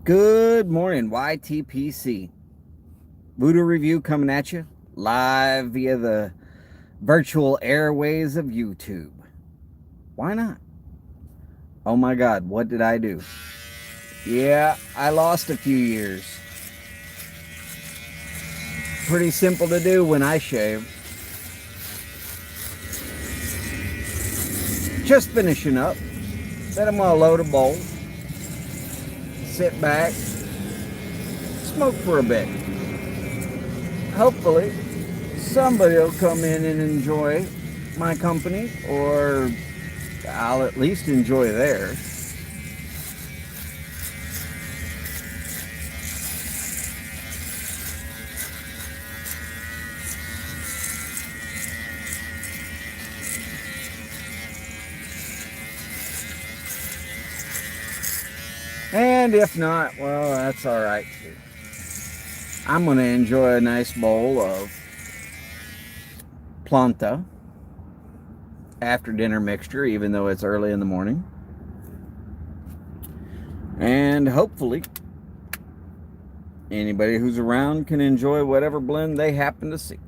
Good morning, YTPC. Voodoo Review coming at you live via the virtual airways of YouTube. Why not? Oh my God, what did I do? Yeah, I lost a few years. Pretty simple to do when I shave. Just finishing up. Then I'm gonna load a bowl, sit back, smoke for a bit. Hopefully, somebody will come in and enjoy my company, or I'll at least enjoy theirs. And if not, well, that's all right too. I'm going to enjoy a nice bowl of Planta after dinner mixture, even though it's early in the morning. And hopefully, anybody who's around can enjoy whatever blend they happen to see.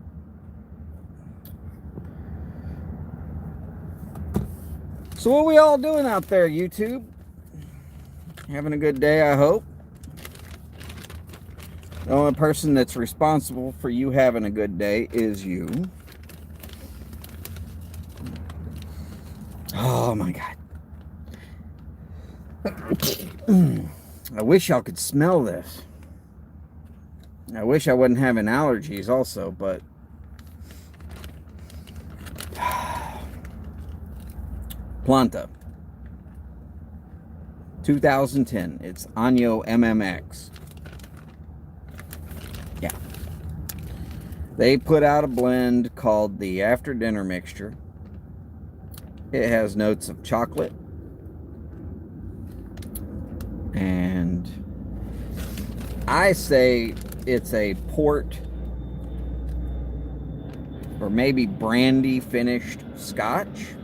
So, what are we all doing out there, YouTube? Having a good day, I hope. The only person that's responsible for you having a good day is you. Oh my God. I wish y'all could smell this. I wish I wasn't having allergies also, but Planta 2010. It's Año MMX. Yeah. They put out a blend called the After Dinner Mixture. It has notes of chocolate and I say it's a port or maybe brandy finished scotch.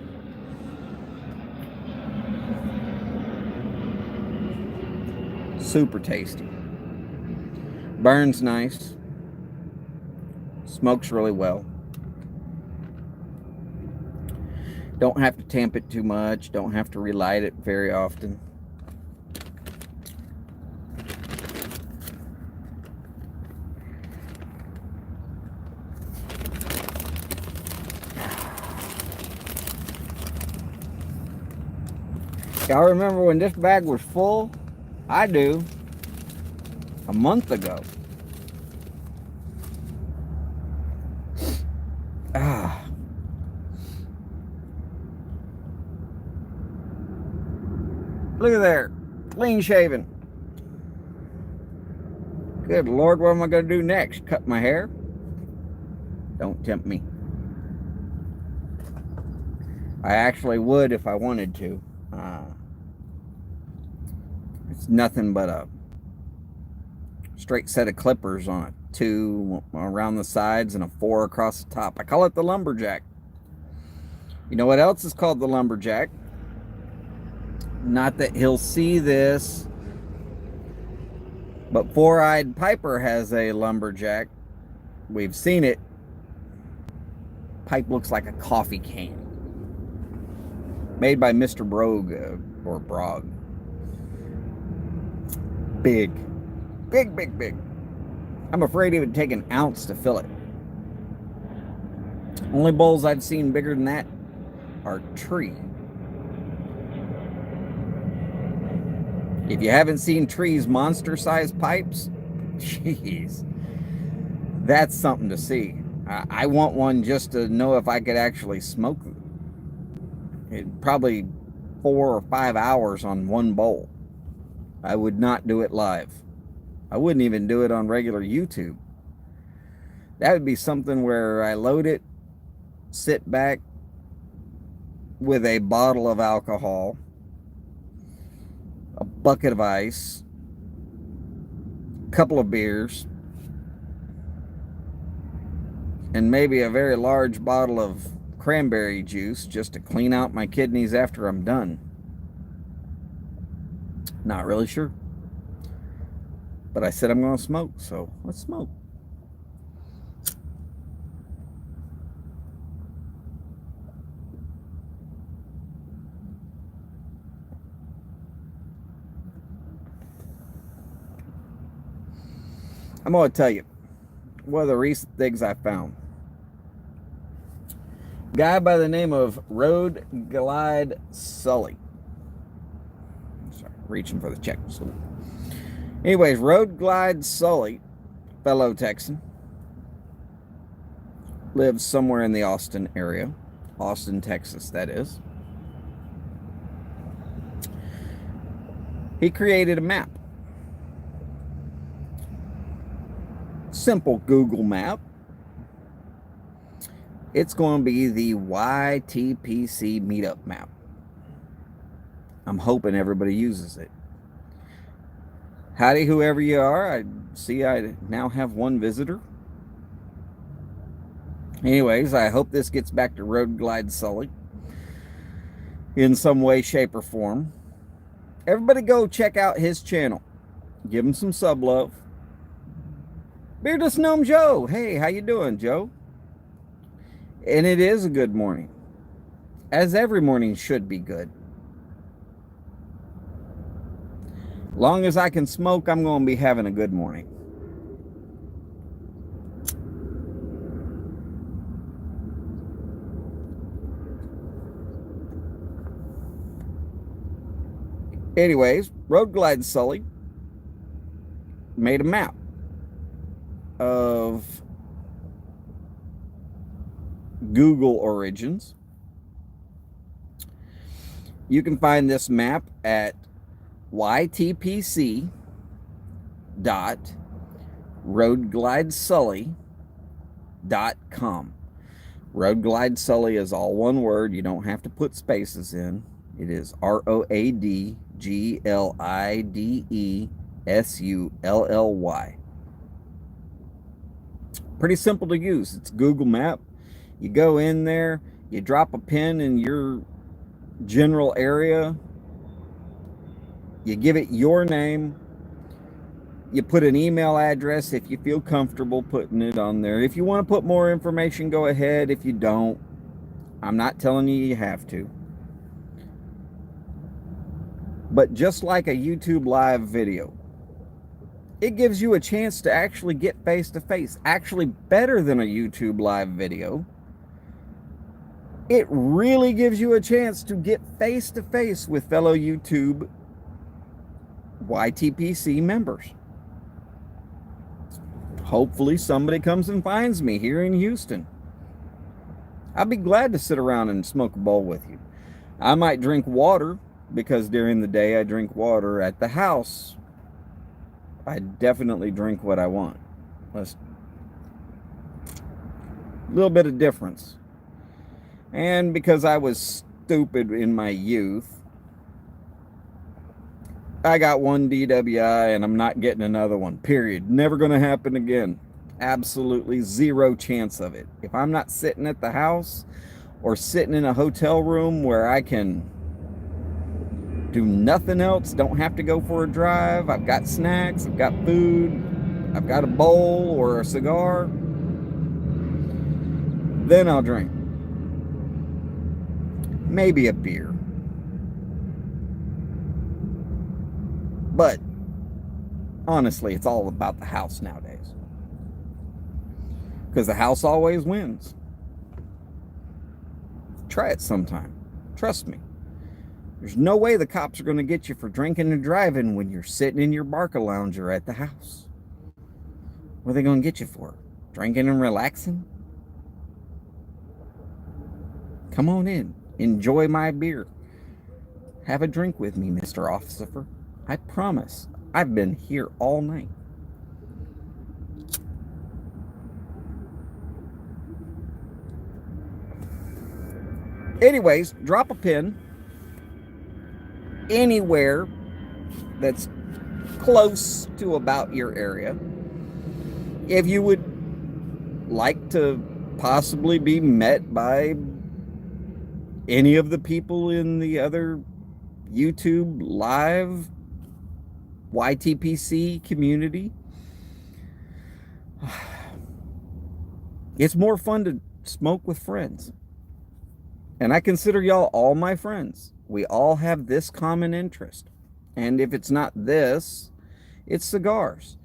Super tasty. Burns nice. Smokes really well. Don't have to tamp it too much. Don't have to relight it very often. Y'all remember when this bag was full? I do. A month ago. Ah. Look at there. Clean shaven. Good Lord, what am I going to do next? Cut my hair? Don't tempt me. I actually would if I wanted to. It's nothing but a straight set of clippers on it. 2 around the sides and a 4 across the top. I call it the lumberjack. You know what else is called the lumberjack? Not that he'll see this, but Four-Eyed Piper has a lumberjack. We've seen it. Pipe looks like a coffee can. Made by Mr. Brogue or Brog. Big. Big, big, big. I'm afraid it would take an ounce to fill it. Only bowls I've seen bigger than that are Tree. If you haven't seen Tree's monster-sized pipes, jeez, that's something to see. I want one just to know if I could actually smoke them. It probably 4 or 5 hours on one bowl. I would not do it live. I wouldn't even do it on regular YouTube. That would be something where I load it, sit back with a bottle of alcohol, a bucket of ice, a couple of beers, and maybe a very large bottle of cranberry juice just to clean out my kidneys after I'm done. Not really sure. But I said I'm going to smoke, so let's smoke. I'm going to tell you one of the recent things I found. Guy by the name of Road Glide Sully. Sorry, reaching for the check. Anyways, Road Glide Sully, fellow Texan, lives somewhere in the Austin area. Austin, Texas, that is. He created a map. Simple Google map. It's going to be the YTPC meetup map. I'm hoping everybody uses it. Howdy, whoever you are. I see I now have one visitor. Anyways, I hope this gets back to Road Glide Sully in some way, shape, or form. Everybody go check out his channel. Give him some sub love. Beardless Gnome Joe. Hey, how you doing, Joe? And it is a good morning. As every morning should be good. Long as I can smoke, I'm going to be having a good morning. Anyways, Road Glide Sully made a map of Google origins. You can find this map at ytpc.roadglidesully.com. Road Glide Sully is all one word. You don't have to put spaces in. It is ROADGLIDESULLY. Pretty simple to use. It's Google Map. You go in there, you drop a pin in your general area, you give it your name, you put an email address if you feel comfortable putting it on there. If you want to put more information, go ahead. If you don't, I'm not telling you have to. But just like a YouTube live video, it gives you a chance to actually get face-to-face. Actually better than a YouTube live video. It really gives you a chance to get face-to-face with fellow YouTube YTPC members. Hopefully somebody comes and finds me here in Houston. I'd be glad to sit around and smoke a bowl with you. I might drink water, because during the day I drink water. At the house, I definitely drink what I want. A little bit of difference. And because I was stupid in my youth, I got one DWI and I'm not getting another one, period. Never going to happen again. Absolutely zero chance of it. If I'm not sitting at the house or sitting in a hotel room where I can do nothing else, don't have to go for a drive, I've got snacks, I've got food, I've got a bowl or a cigar, then I'll drink. Maybe a beer. But honestly, it's all about the house nowadays. Because the house always wins. Try it sometime. Trust me. There's no way the cops are going to get you for drinking and driving when you're sitting in your Barcalounger at the house. What are they going to get you for? Drinking and relaxing? Come on in. Enjoy my beer. Have a drink with me, Mr. Officer. I promise. I've been here all night. Anyways, drop a pin anywhere that's close to about your area. If you would like to possibly be met by any of the people in the other YouTube live YTPC community, it's more fun to smoke with friends. And I consider y'all all my friends. We all have this common interest. And if it's not this, it's cigars.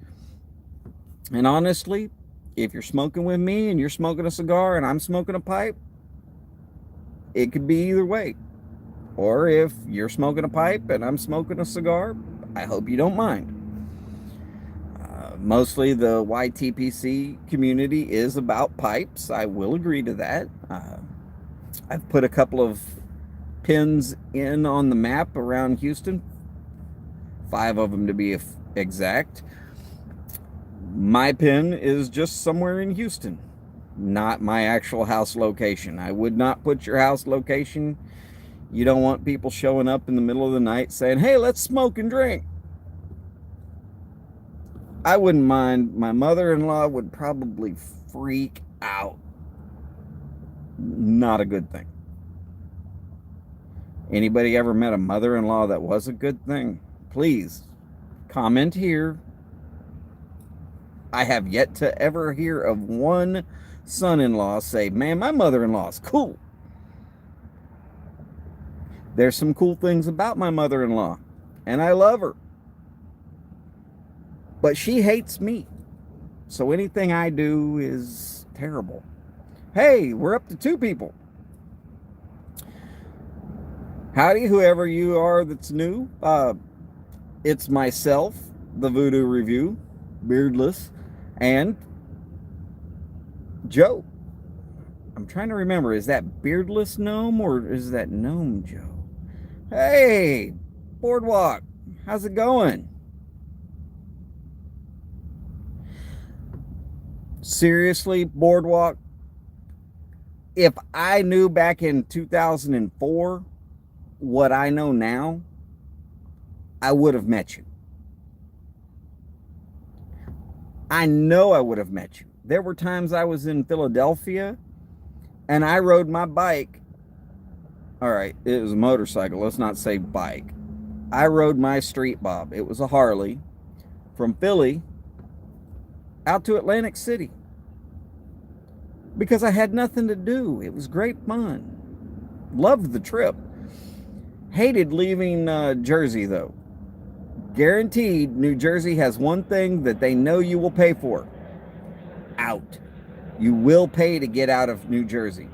And honestly, if you're smoking with me and you're smoking a cigar and I'm smoking a pipe, it could be either way. Or if you're smoking a pipe and I'm smoking a cigar, I hope you don't mind. Mostly the YTPC community is about pipes. I will agree to that. I've put a couple of pins in on the map around Houston, 5 of them to be exact. My pin is just somewhere in Houston, not my actual house location. I would not put your house location. You don't want people showing up in the middle of the night saying, hey, let's smoke and drink. I wouldn't mind. My mother-in-law would probably freak out. Not a good thing. Anybody ever met a mother-in-law that was a good thing? Please comment here. I have yet to ever hear of one son-in-law say, man, my mother-in-law is cool. There's some cool things about my mother-in-law, and I love her. But she hates me. So anything I do is terrible. Hey, we're up to 2 people. Howdy, whoever you are that's new. It's myself, the Voodoo Review, Beardless, and Joe. I'm trying to remember, is that Beardless Gnome or is that Gnome Joe? Hey, Boardwalk, how's it going? Seriously, Boardwalk, if I knew back in 2004 what I know now, I would have met you. I know I would have met you. There were times I was in Philadelphia and I rode my bike. All right, it was a motorcycle. Let's not say bike. I rode my Street Bob. It was a Harley from Philly out to Atlantic City because I had nothing to do. It was great fun. Loved the trip. Hated leaving Jersey, though. Guaranteed, New Jersey has one thing that they know you will pay for. Out. You will pay to get out of New Jersey.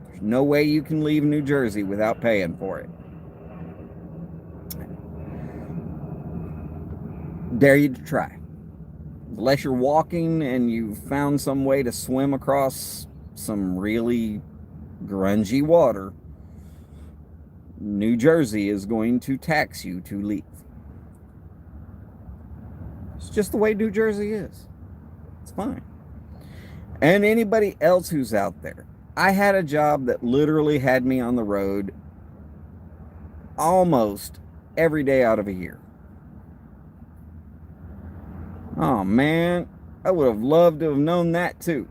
There's no way you can leave New Jersey without paying for it. Dare you to try. Unless you're walking and you found some way to swim across some really grungy water, New Jersey is going to tax you to leave. It's just the way New Jersey is. It's fine. And anybody else who's out there, I had a job that literally had me on the road almost every day out of a year. Oh man, I would have loved to have known that too.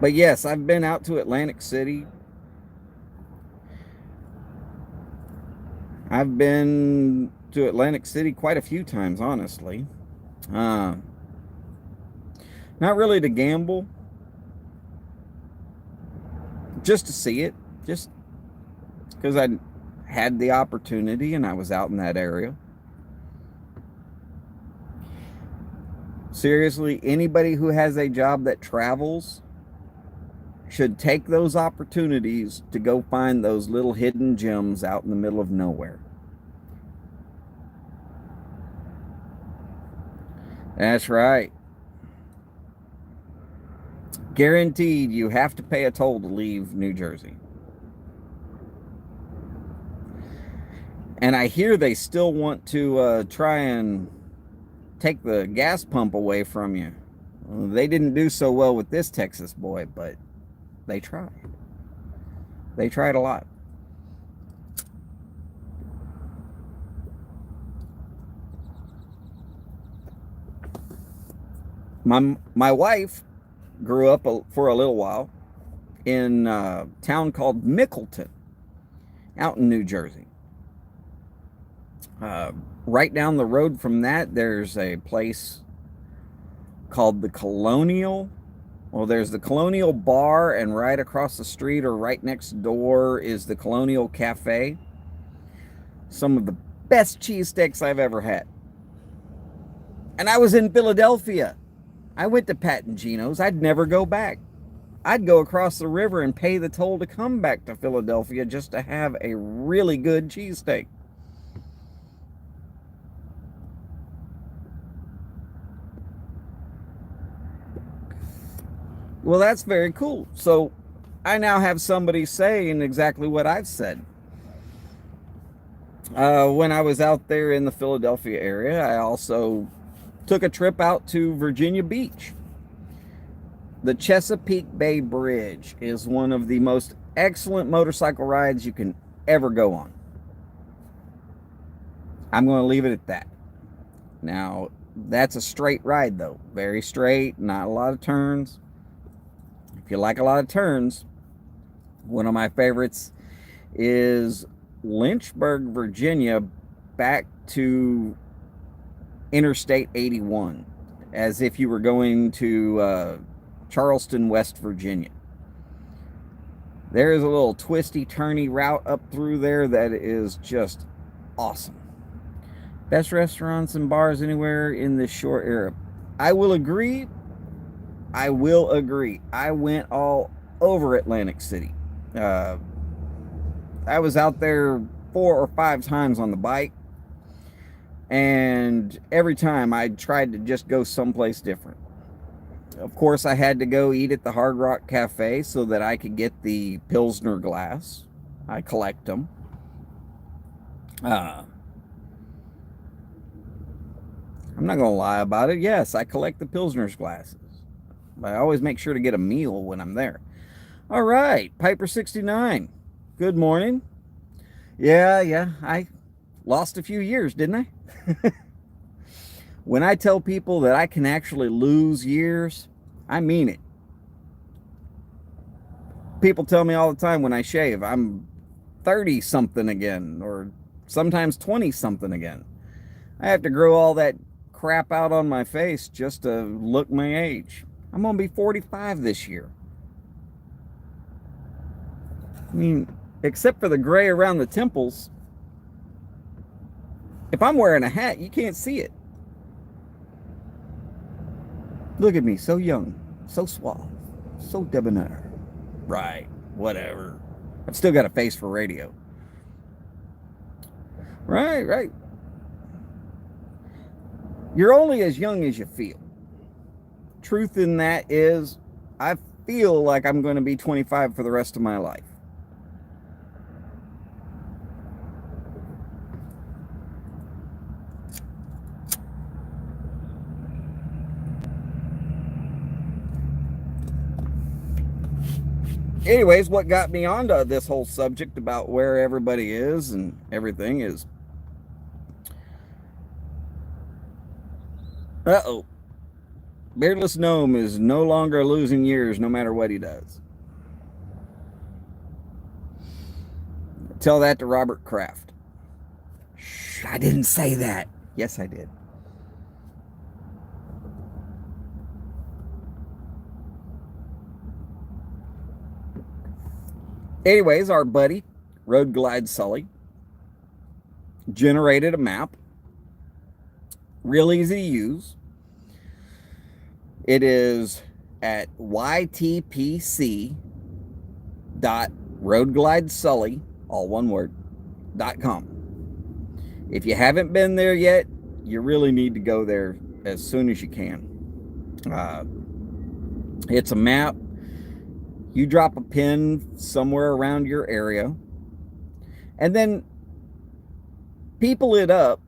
But yes, I've been out to Atlantic City. I've been to Atlantic City quite a few times, honestly. Not really to gamble. Just to see it. Just because I had the opportunity and I was out in that area. Seriously, anybody who has a job that travels should take those opportunities to go find those little hidden gems out in the middle of nowhere. That's right. Guaranteed you have to pay a toll to leave New Jersey. And I hear they still want to try and take the gas pump away from you. Well, they didn't do so well with this Texas boy, but they tried. They tried a lot. My wife grew up for a little while in a town called Mickleton out in New Jersey. Right down the road from that, there's a place called the Colonial. Well, there's the Colonial Bar, and right across the street or right next door is the Colonial Cafe. Some of the best cheesesteaks I've ever had. And I was in Philadelphia. I went to Pat and Gino's. I'd never go back. I'd go across the river and pay the toll to come back to Philadelphia just to have a really good cheesesteak. Well, that's very cool. So I now have somebody saying exactly what I've said. When I was out there in the Philadelphia area, I also took a trip out to Virginia Beach. The Chesapeake Bay Bridge is one of the most excellent motorcycle rides you can ever go on. I'm going to leave it at that. Now, that's a straight ride, though. Very straight, not a lot of turns. If you like a lot of turns, one of my favorites is Lynchburg, Virginia, back to Interstate 81, as if you were going to Charleston, West Virginia. There is a little twisty, turny route up through there that is just awesome. Best restaurants and bars anywhere in this short area. I will agree. I went all over Atlantic City. I was out there 4 or 5 times on the bike. And every time I tried to just go someplace different. Of course, I had to go eat at the Hard Rock Cafe so that I could get the Pilsner glass. I collect them. I'm not going to lie about it. Yes, I collect the Pilsner's glasses. But I always make sure to get a meal when I'm there. All right, Piper69. Good morning. Yeah, I lost a few years, didn't I? When I tell people that I can actually lose years, I mean it. People tell me all the time when I shave, I'm 30 something again, or sometimes 20 something again. I have to grow all that crap out on my face just to look my age. I'm going to be 45 this year. I mean, except for the gray around the temples, if I'm wearing a hat, you can't see it. Look at me, so young, so suave, so debonair. Right, whatever. I've still got a face for radio. Right. You're only as young as you feel. Truth in that is, I feel like I'm going to be 25 for the rest of my life. Anyways, what got me onto this whole subject about where everybody is and everything is, Beardless Gnome is no longer losing years no matter what he does. Tell that to Robert Kraft. Shh, I didn't say that. Yes, I did. Anyways, our buddy, Road Glide Sully, generated a map. Real easy to use. It is at ytpc.roadglidesully, all one word, .com. If you haven't been there yet, you really need to go there as soon as you can. It's a map. You drop a pin somewhere around your area, and then people it up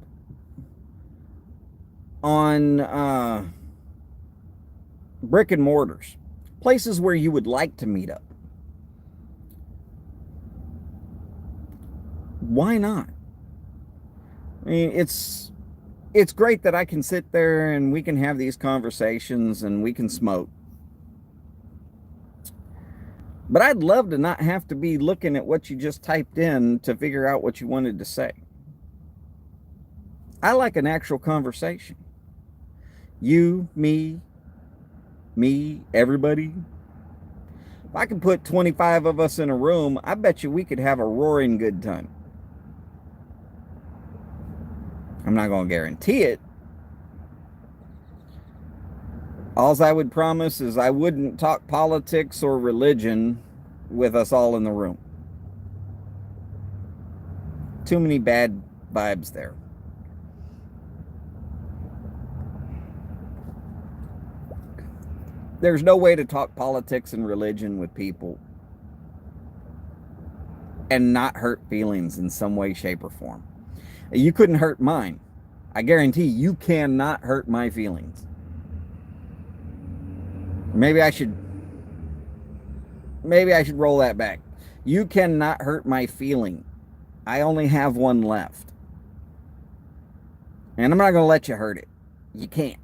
on brick and mortars, places where you would like to meet up. Why not? I mean, it's great that I can sit there and we can have these conversations and we can smoke. But I'd love to not have to be looking at what you just typed in to figure out what you wanted to say. I like an actual conversation. You, me, everybody. If I could put 25 of us in a room, I bet you we could have a roaring good time. I'm not going to guarantee it. All I would promise is I wouldn't talk politics or religion with us all in the room. Too many bad vibes there. There's no way to talk politics and religion with people and not hurt feelings in some way, shape, or form. You couldn't hurt mine. I guarantee you cannot hurt my feelings. Maybe I should roll that back. You cannot hurt my feeling. I only have one left. And I'm not going to let you hurt it. You can't.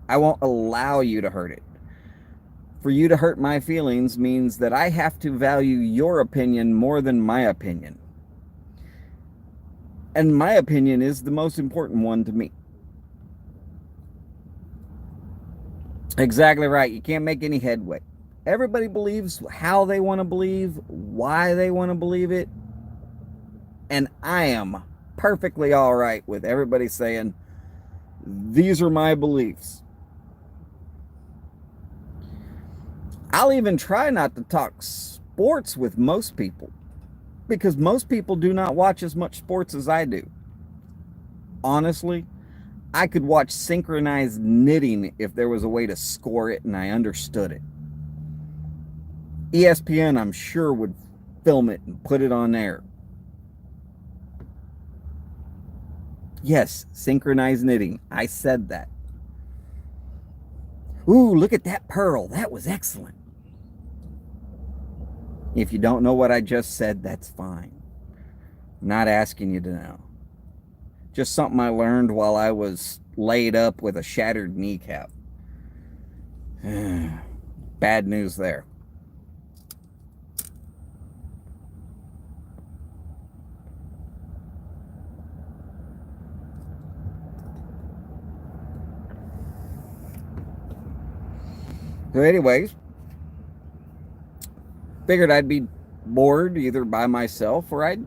I won't allow you to hurt it. For you to hurt my feelings means that I have to value your opinion more than my opinion. And my opinion is the most important one to me. Exactly right. You can't make any headway. Everybody believes how they want to believe, why they want to believe it. And I am perfectly all right with everybody saying, these are my beliefs. I'll even try not to talk sports with most people because most people do not watch as much sports as I do. Honestly, I could watch synchronized knitting if there was a way to score it and I understood it. ESPN, I'm sure, would film it and put it on air. Yes, synchronized knitting. I said that. Ooh, look at that pearl. That was excellent. If you don't know what I just said, that's fine. I'm not asking you to know. Just something I learned while I was laid up with a shattered kneecap. Bad news there. So anyways, figured I'd be bored either by myself or I'd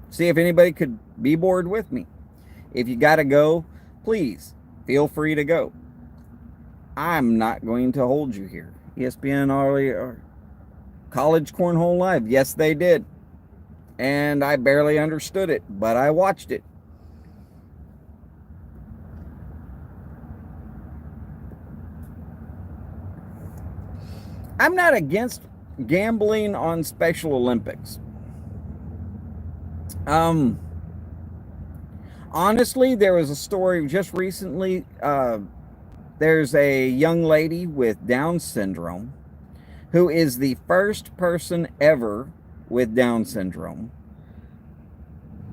see if anybody could be bored with me. If you got to go, please feel free to go. I'm not going to hold you here. ESPN already college cornhole live. Yes, they did. And I barely understood it, but I watched it. I'm not against gambling on Special Olympics. Honestly, there was a story just recently. There's a young lady with Down syndrome who is the first person ever with Down syndrome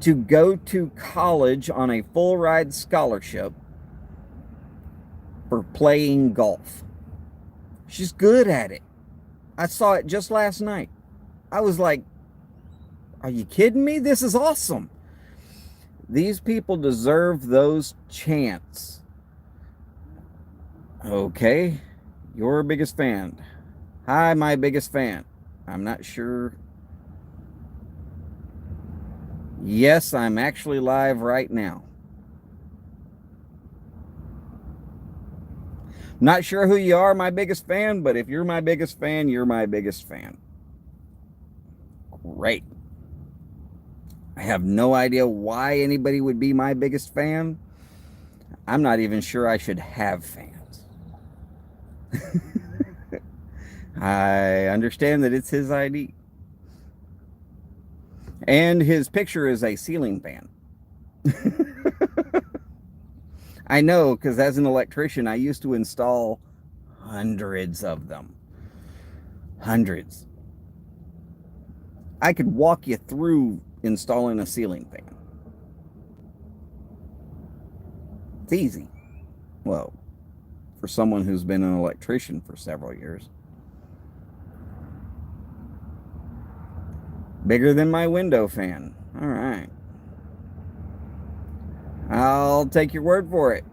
to go to college on a full ride scholarship for playing golf. She's good at it. I saw it just last night. I was like, are you kidding me? This is awesome. These people deserve those chances. Okay, your biggest fan. Hi, my biggest fan. I'm not sure. Yes, I'm actually live right now. Not sure who you are, my biggest fan, but if you're my biggest fan, you're my biggest fan. Great. I have no idea why anybody would be my biggest fan. I'm not even sure I should have fans. I understand that it's his ID. And his picture is a ceiling fan. I know, because as an electrician, I used to install hundreds of them. Hundreds. I could walk you through installing a ceiling fan. It's easy. Well, for someone who's been an electrician for several years. Bigger than my window fan. All right. I'll take your word for it.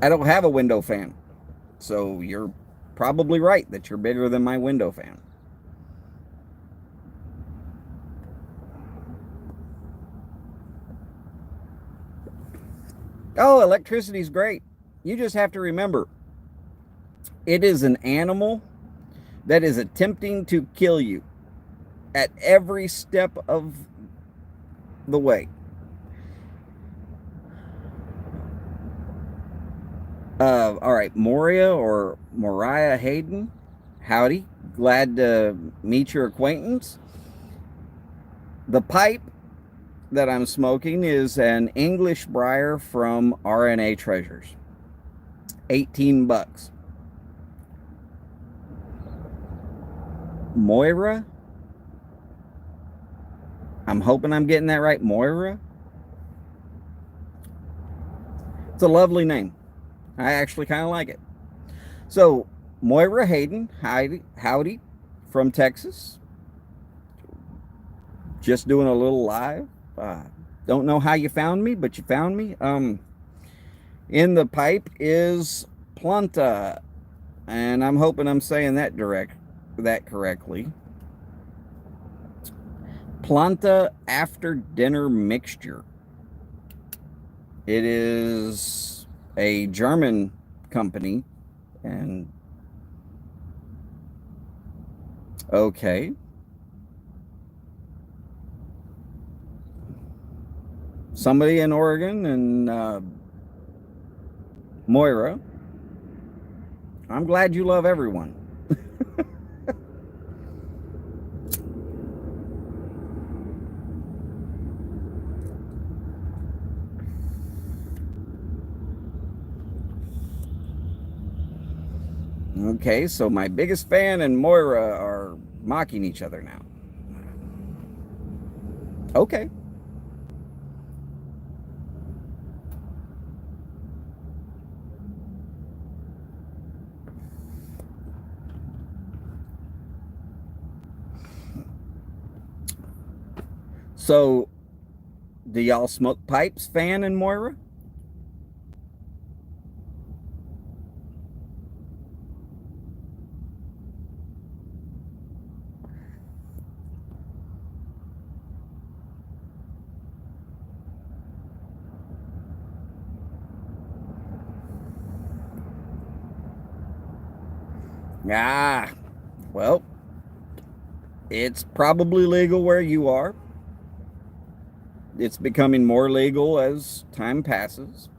I don't have a window fan. So you're probably right that you're bigger than my window fan. Oh, electricity's great. You just have to remember, it is an animal that is attempting to kill you at every step of the way. All right, Moria or Moriah Hayden, howdy. Glad to meet your acquaintance. The pipe that I'm smoking is an English briar from RNA Treasures. 18 bucks. Moira? I'm hoping I'm getting that right. Moira? It's a lovely name. I actually kind of like it. So, Moira Hayden, howdy from Texas. Just doing a little live. Don't know how you found me, but you found me. In the pipe is Planta, and I'm hoping I'm saying that correctly. Planta After Dinner Mixture. It is a German company, and okay. Somebody in Oregon and Moira. I'm glad you love everyone. Okay, so my biggest fan and Moira are mocking each other now. Okay. So, do y'all smoke pipes, Fan and Moira? Ah, well, it's probably legal where you are. It's becoming more legal as time passes.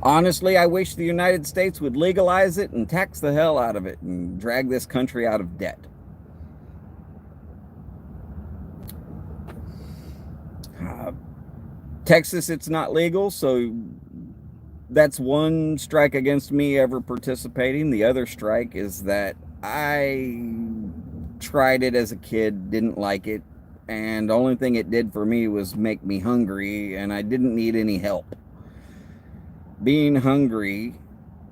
Honestly, I wish the United States would legalize it and tax the hell out of it and drag this country out of debt. Texas, it's not legal, so that's one strike against me ever participating. The other strike is that I tried it as a kid, didn't like it, and the only thing it did for me was make me hungry, and I didn't need any help. Being hungry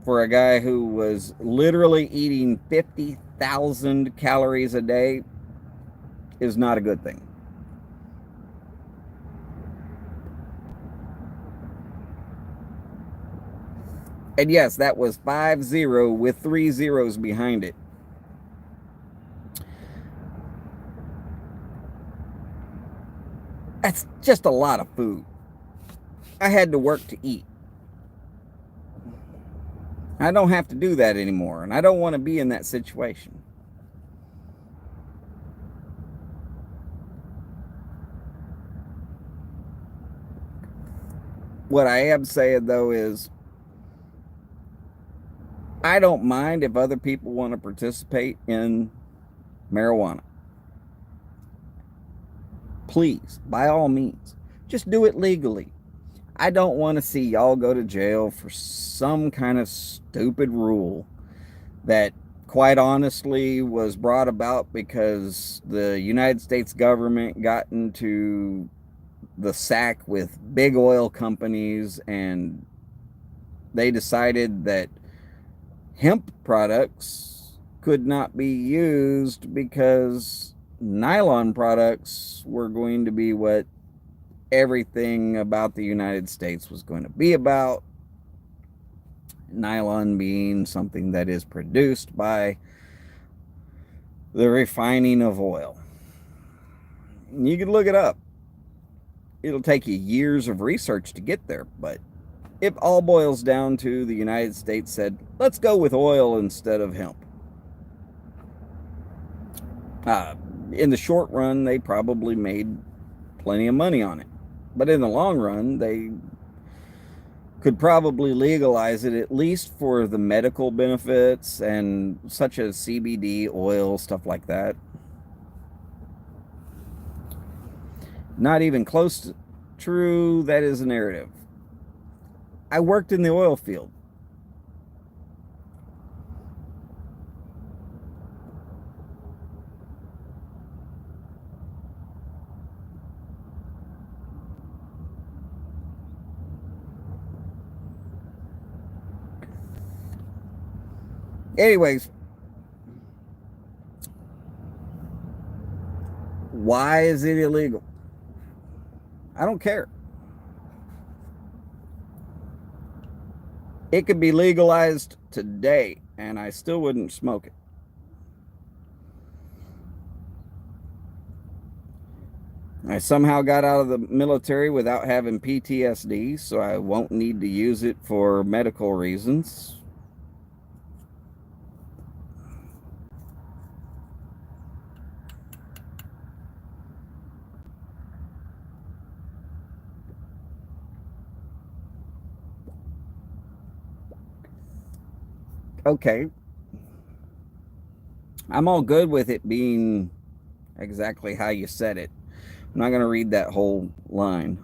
for a guy who was literally eating 50,000 calories a day is not a good thing. And yes, that was 5-0 with 3 zeros behind it. That's just a lot of food. I had to work to eat. I don't have to do that anymore, and I don't want to be in that situation. What I am saying, though, is I don't mind if other people want to participate in marijuana. Please, by all means, just do it legally. I don't want to see y'all go to jail for some kind of stupid rule that, quite honestly, was brought about because the United States government got into the sack with big oil companies, and they decided that hemp products could not be used because nylon products were going to be what everything about the United States was going to be about. Nylon being something that is produced by the refining of oil. You can look it up. It'll take you years of research to get there, but it all boils down to the United States said, let's go with oil instead of hemp. In the short run, they probably made plenty of money on it. But in the long run, they could probably legalize it, at least for the medical benefits and such as CBD oil, stuff like that. Not even close to true. That is a narrative. I worked in the oil field. Anyways, why is it illegal? I don't care. It could be legalized today, and I still wouldn't smoke it. I somehow got out of the military without having PTSD, so I won't need to use it for medical reasons. Okay. I'm all good with it being exactly how you said it. I'm not going to read that whole line.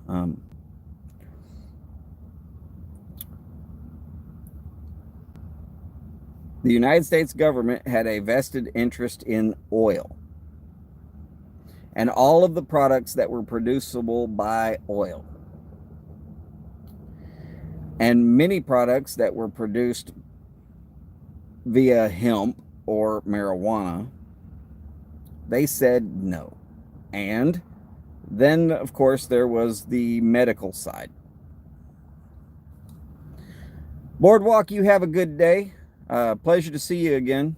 The United States government had a vested interest in oil and all of the products that were producible by oil, and many products that were produced via hemp or marijuana. They said no. And then, of course, there was the medical side. Boardwalk, you have a good day. Pleasure to see you again.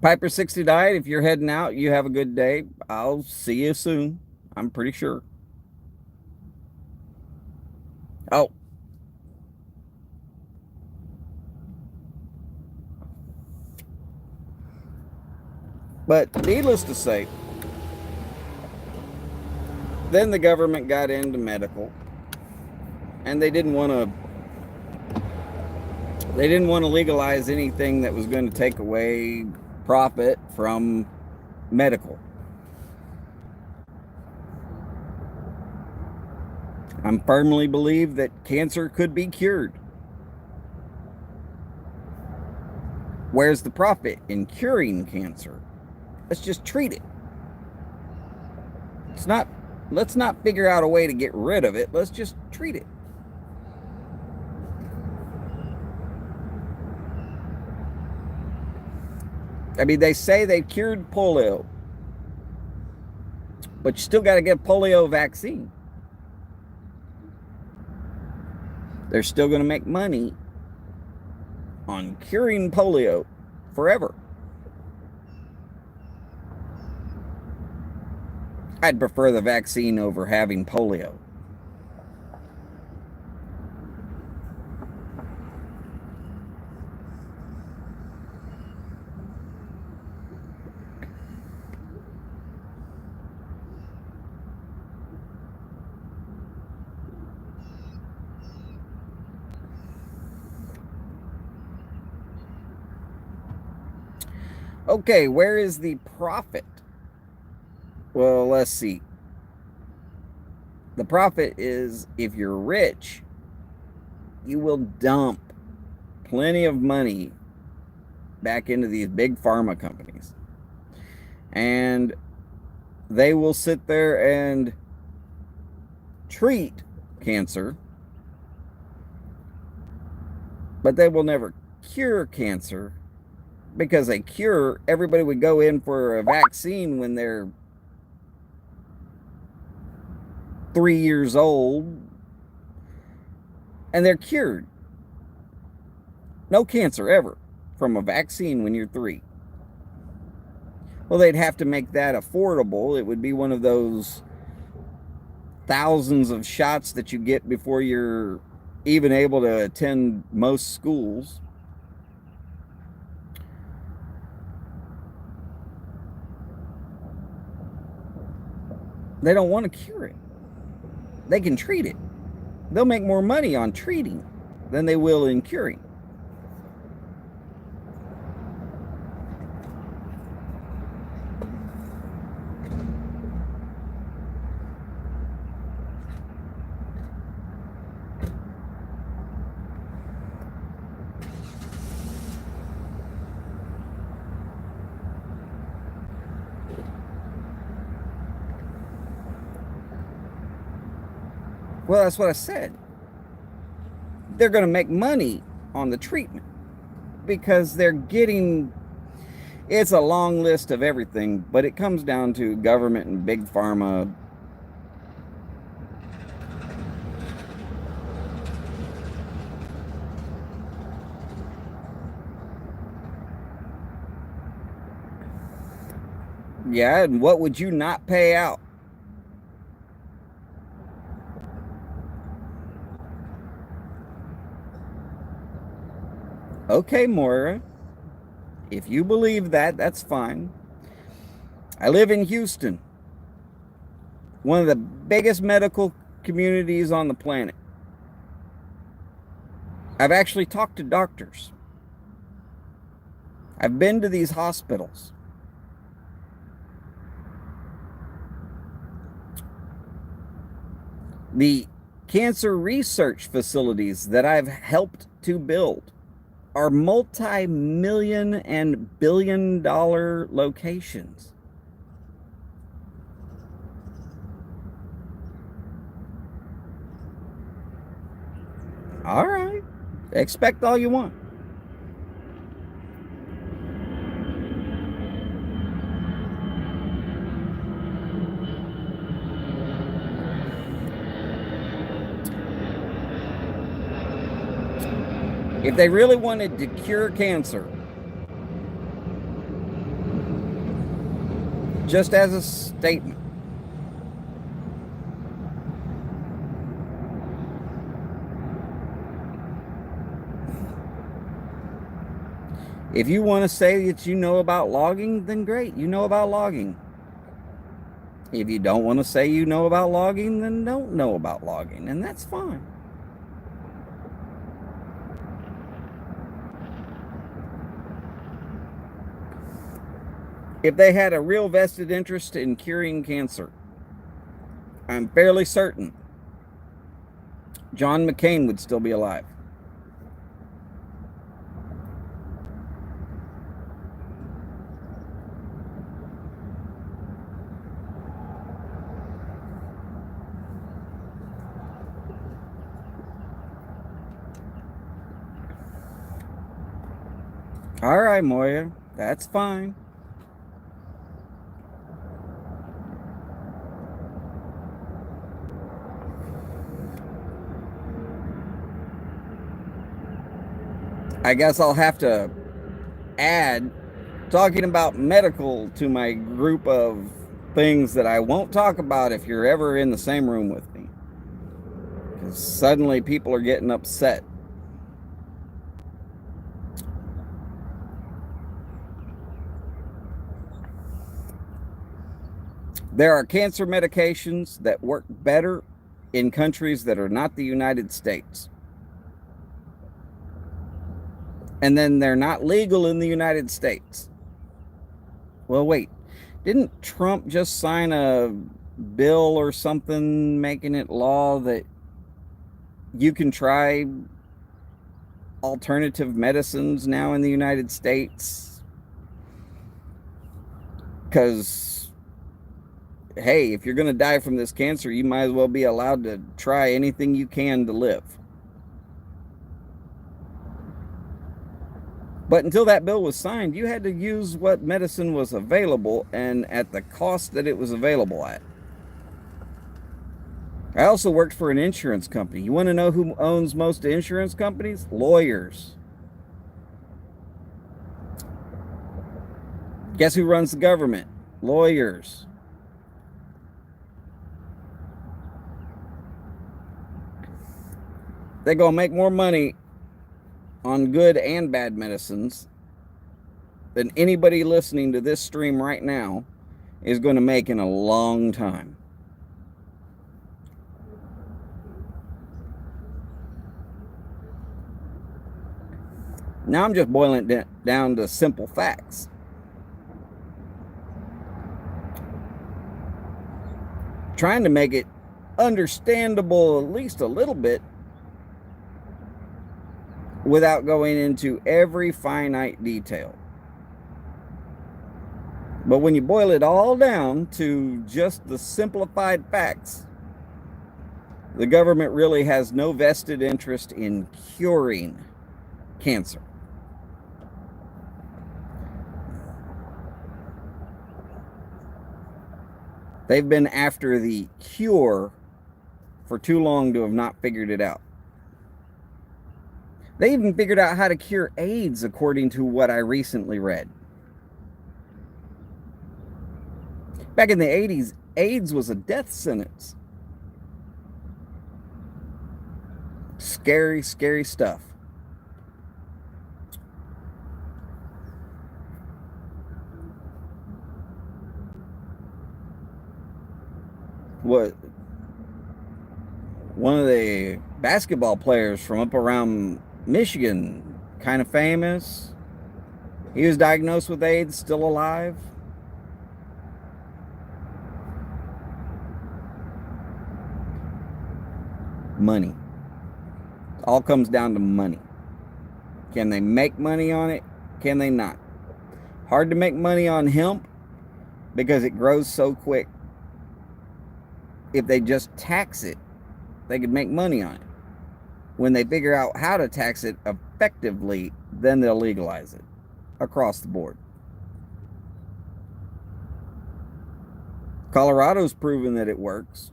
Piper 69, if you're heading out, you have a good day. I'll see you soon. I'm pretty sure. Oh. But needless to say, then the government got into medical, and they didn't want to legalize anything that was going to take away profit from medical. I firmly believe that cancer could be cured. Where's the profit in curing cancer? Let's just treat it. Let's not figure out a way to get rid of it. Let's just treat it. I mean, they say they cured polio, but you still got to get polio vaccine. They're still going to make money on curing polio forever. I'd prefer the vaccine over having polio. Okay, where is the profit? Well, let's see. The profit is if you're rich, you will dump plenty of money back into these big pharma companies. And they will sit there and treat cancer, but they will never cure cancer, because a cure, everybody would go in for a vaccine when they're 3 years old and they're cured. No cancer ever from a vaccine when you're 3. Well, they'd have to make that affordable. It would be one of those thousands of shots that you get before you're even able to attend most schools. They don't want to cure it. They can treat it. They'll make more money on treating than they will in curing. Well, that's what I said. They're going to make money on the treatment because they're getting, it's a long list of everything, but it comes down to government and big pharma. Yeah, and what would you not pay out? Okay, Moira, if you believe that, that's fine. I live in Houston, one of the biggest medical communities on the planet. I've actually talked to doctors. I've been to these hospitals. The cancer research facilities that I've helped to build are multi-million and billion-dollar locations. All right, expect all you want. If they really wanted to cure cancer, just as a statement, if you want to say that you know about logging, then great, you know about logging. If you don't want to say you know about logging, then don't know about logging, and that's fine. If they had a real vested interest in curing cancer, I'm fairly certain John McCain would still be alive. All right, Moya, that's fine. I guess I'll have to add talking about medical to my group of things that I won't talk about if you're ever in the same room with me. Because suddenly people are getting upset. There are cancer medications that work better in countries that are not the United States. And then they're not legal in the United States. Well, wait, didn't Trump just sign a bill or something making it law that you can try alternative medicines now in the United States? Because hey, if you're going to die from this cancer, you might as well be allowed to try anything you can to live. But until that bill was signed, you had to use what medicine was available and at the cost that it was available at. I also worked for an insurance company. You want to know who owns most insurance companies? Lawyers. Guess who runs the government? Lawyers. They're going to make more money on good and bad medicines than anybody listening to this stream right now is going to make in a long time. Now I'm just boiling it down to simple facts. Trying to make it understandable at least a little bit without going into every finite detail. But when you boil it all down to just the simplified facts, the government really has no vested interest in curing cancer. They've been after the cure for too long to have not figured it out. They even figured out how to cure AIDS, according to what I recently read. Back in the 80s, AIDS was a death sentence. Scary, scary stuff. What? One of the basketball players from up around Michigan, kind of famous. He was diagnosed with AIDS, still alive. Money. It all comes down to money. Can they make money on it? Can they not? Hard to make money on hemp because it grows so quick. If they just tax it, they could make money on it. When they figure out how to tax it effectively, then they'll legalize it across the board. Colorado's proven that it works.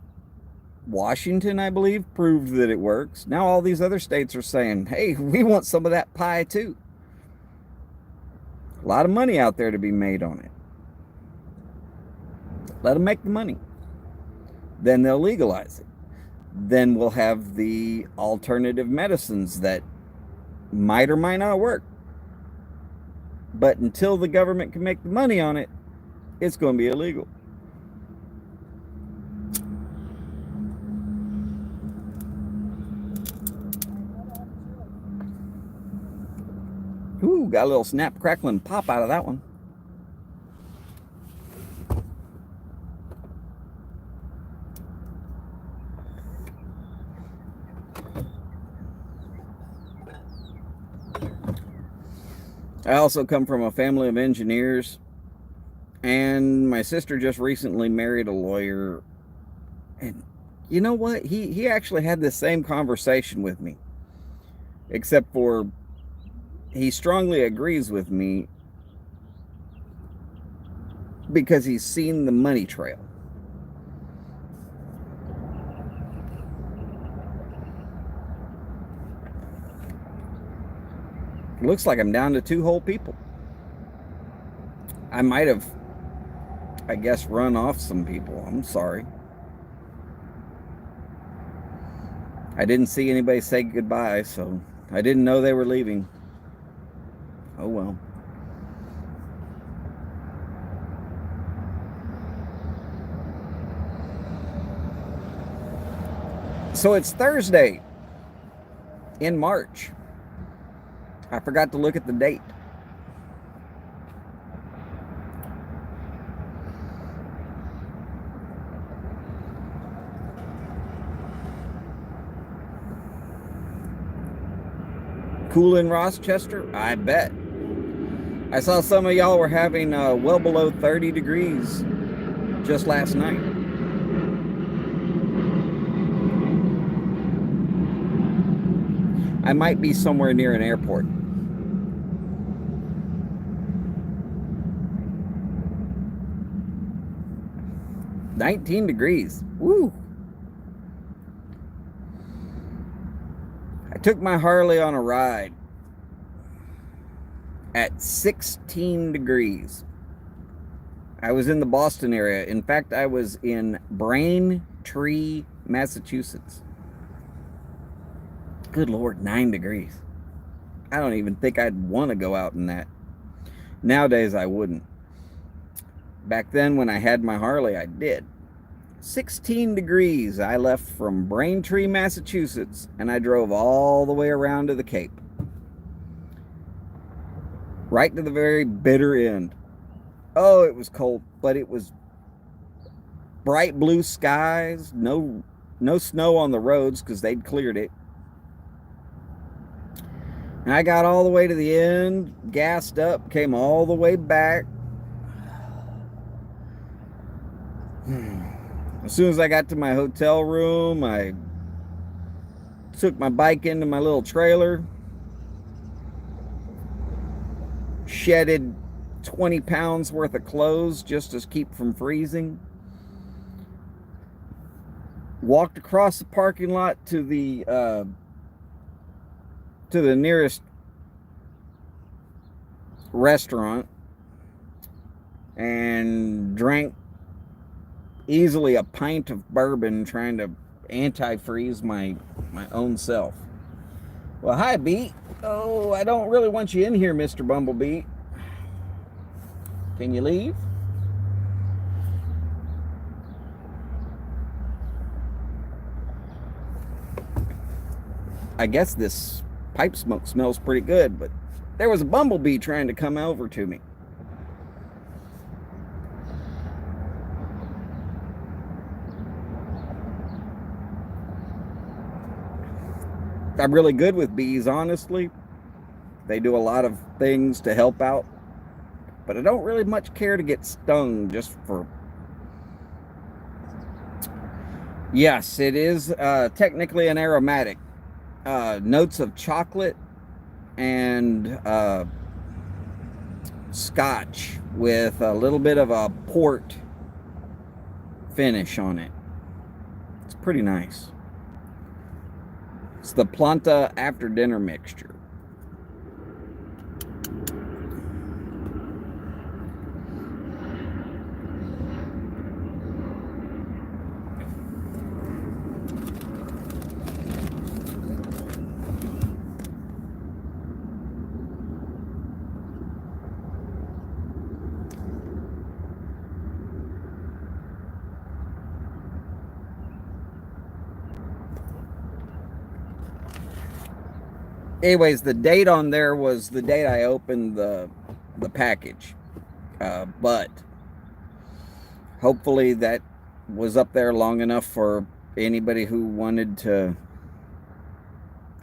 Washington, I believe, proved that it works. Now all these other states are saying, hey, we want some of that pie too. A lot of money out there to be made on it. Let them make the money. Then they'll legalize it. Then we'll have the alternative medicines that might or might not work. But until the government can make the money on it, it's going to be illegal. Ooh, got a little snap, crackle, and pop out of that one. I also come from a family of engineers, and my sister just recently married a lawyer. And you know what? He actually had the same conversation with me, except for he strongly agrees with me because he's seen the money trail. Looks like I'm down to 2 whole people. I might have, I guess, run off some people. I'm sorry. I didn't see anybody say goodbye, so I didn't know they were leaving. Oh well. So it's Thursday in March. I forgot to look at the date. Cool in Rochester? I bet. I saw some of y'all were having well below 30 degrees just last night. I might be somewhere near an airport. "19 degrees. Woo. I took my Harley on a ride at 16 degrees. I was in the Boston area. In fact, I was in Braintree, Massachusetts. Good Lord, 9 degrees. I don't even think I'd want to go out in that. Nowadays, I wouldn't. Back then, when I had my Harley, I did. 16 degrees. I left from Braintree, Massachusetts, and I drove all the way around to the Cape. Right to the very bitter end. Oh, it was cold, but it was bright blue skies, no snow on the roads because they'd cleared it. And I got all the way to the end, gassed up, came all the way back. As soon as I got to my hotel room, I took my bike into my little trailer, shedded 20 pounds worth of clothes just to keep from freezing, walked across the parking lot to the nearest restaurant and drank easily a pint of bourbon, trying to antifreeze my own self. Well, hi, Beat. Oh, I don't really want you in here, Mr. Bumblebee. Can you leave? I guess this pipe smoke smells pretty good, but there was a bumblebee trying to come over to me. I'm really good with bees, honestly. They do a lot of things to help out, but I don't really much care to get stung just for... Yes, it is technically an aromatic. Notes of chocolate and scotch with a little bit of a port finish on it. It's pretty nice. It's the Planta after dinner mixture. Anyways, the date on there was the date I opened the package, but hopefully that was up there long enough for anybody who wanted to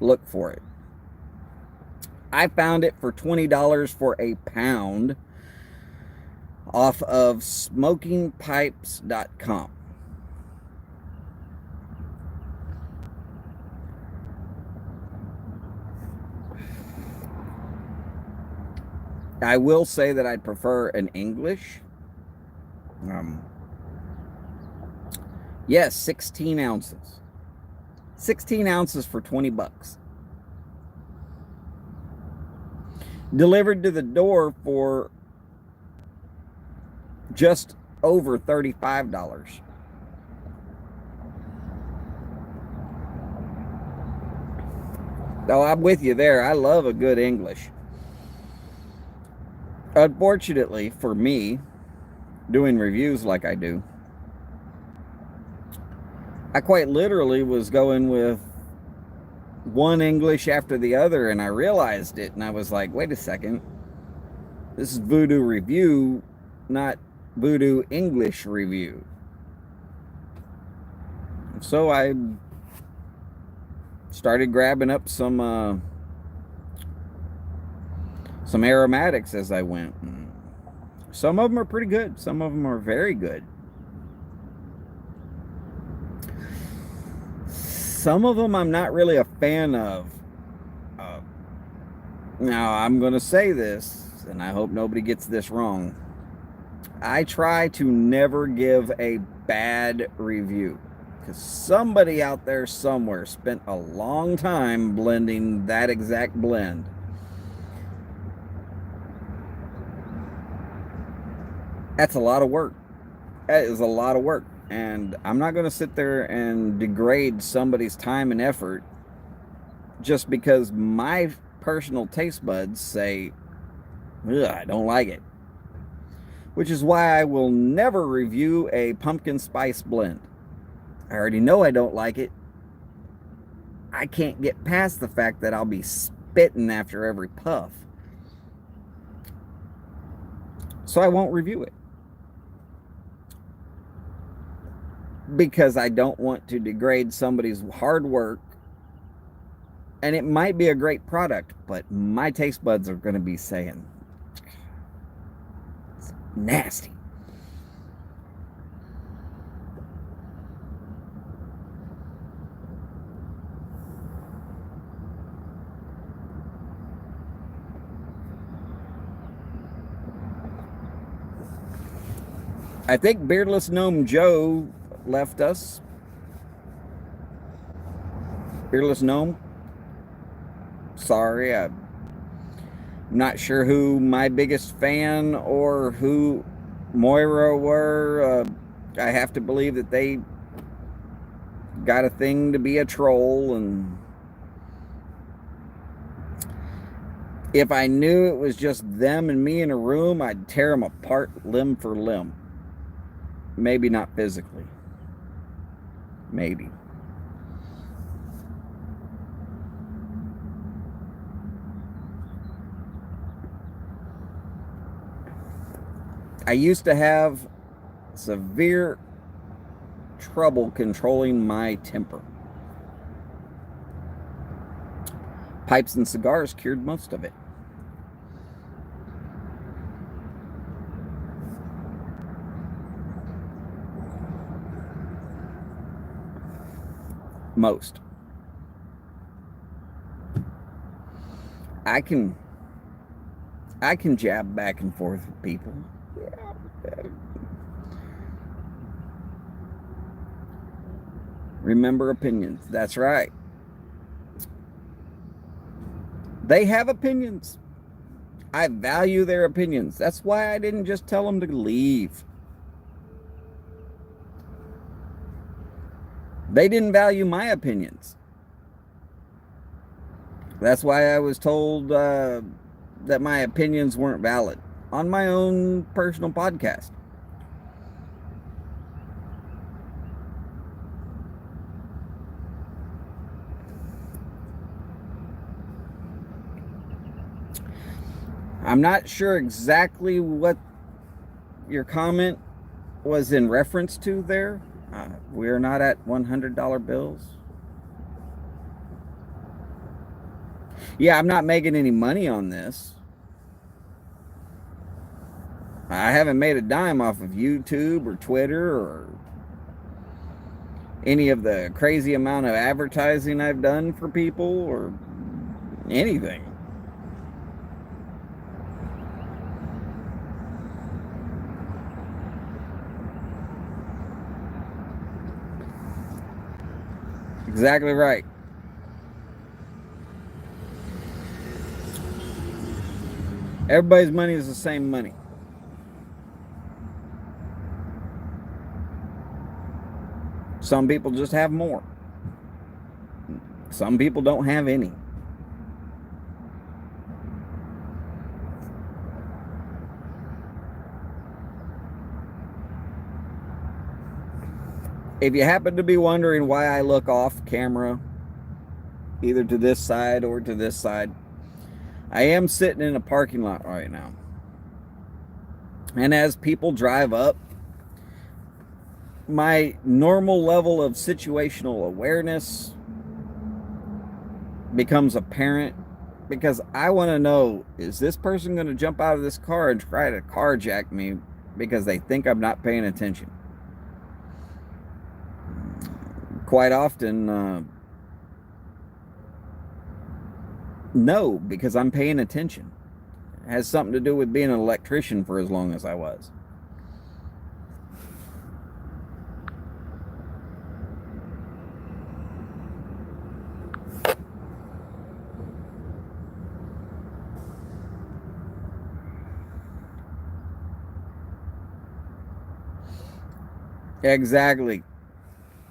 look for it. I found it for $20 for a pound off of smokingpipes.com. I will say that I'd prefer an English. Yes, 16 ounces. 16 ounces for 20 bucks. Delivered to the door for just over $35. Oh, I'm with you there. I love a good English. Unfortunately for me, doing reviews like I do, I quite literally was going with one English after the other, and I realized it, and I was like, wait a second. This is Voodoo Review, not Voodoo English Review. So I started grabbing up some aromatics as I went. Some of them are pretty good. Some of them are very good. Some of them I'm not really a fan of. Now, I'm going to say this, and I hope nobody gets this wrong. I try to never give a bad review, because somebody out there somewhere spent a long time blending that exact blend. That's a lot of work. That is a lot of work. And I'm not going to sit there and degrade somebody's time and effort just because my personal taste buds say, I don't like it. Which is why I will never review a pumpkin spice blend. I already know I don't like it. I can't get past the fact that I'll be spitting after every puff. So I won't review it. Because I don't want to degrade somebody's hard work. And it might be a great product, but my taste buds are going to be saying, it's nasty. I think Beardless Gnome Joe left us. Beardless Gnome. Sorry, I'm not sure who my biggest fan or who Moira were. I have to believe that they got a thing to be a troll, and if I knew it was just them and me in a room, I'd tear them apart limb for limb. Maybe not physically. Maybe. I used to have severe trouble controlling my temper. Pipes and cigars cured most of it. Most. I can jab back and forth with people. Remember opinions. That's right. They have opinions. I value their opinions. That's why I didn't just tell them to leave. They didn't value my opinions. That's why I was told that my opinions weren't valid on my own personal podcast. I'm not sure exactly what your comment was in reference to there. We're not at $100 bills. Yeah, I'm not making any money on this. I haven't made a dime off of YouTube or Twitter or any of the crazy amount of advertising I've done for people or anything. Exactly right. Everybody's money is the same money. Some people just have more. Some people don't have any. If you happen to be wondering why I look off camera, either to this side or to this side, I am sitting in a parking lot right now. And as people drive up, my normal level of situational awareness becomes apparent, because I want to know, is this person going to jump out of this car and try to carjack me because they think I'm not paying attention? Quite often, No, because I'm paying attention. It has something to do with being an electrician for as long as I was. Exactly.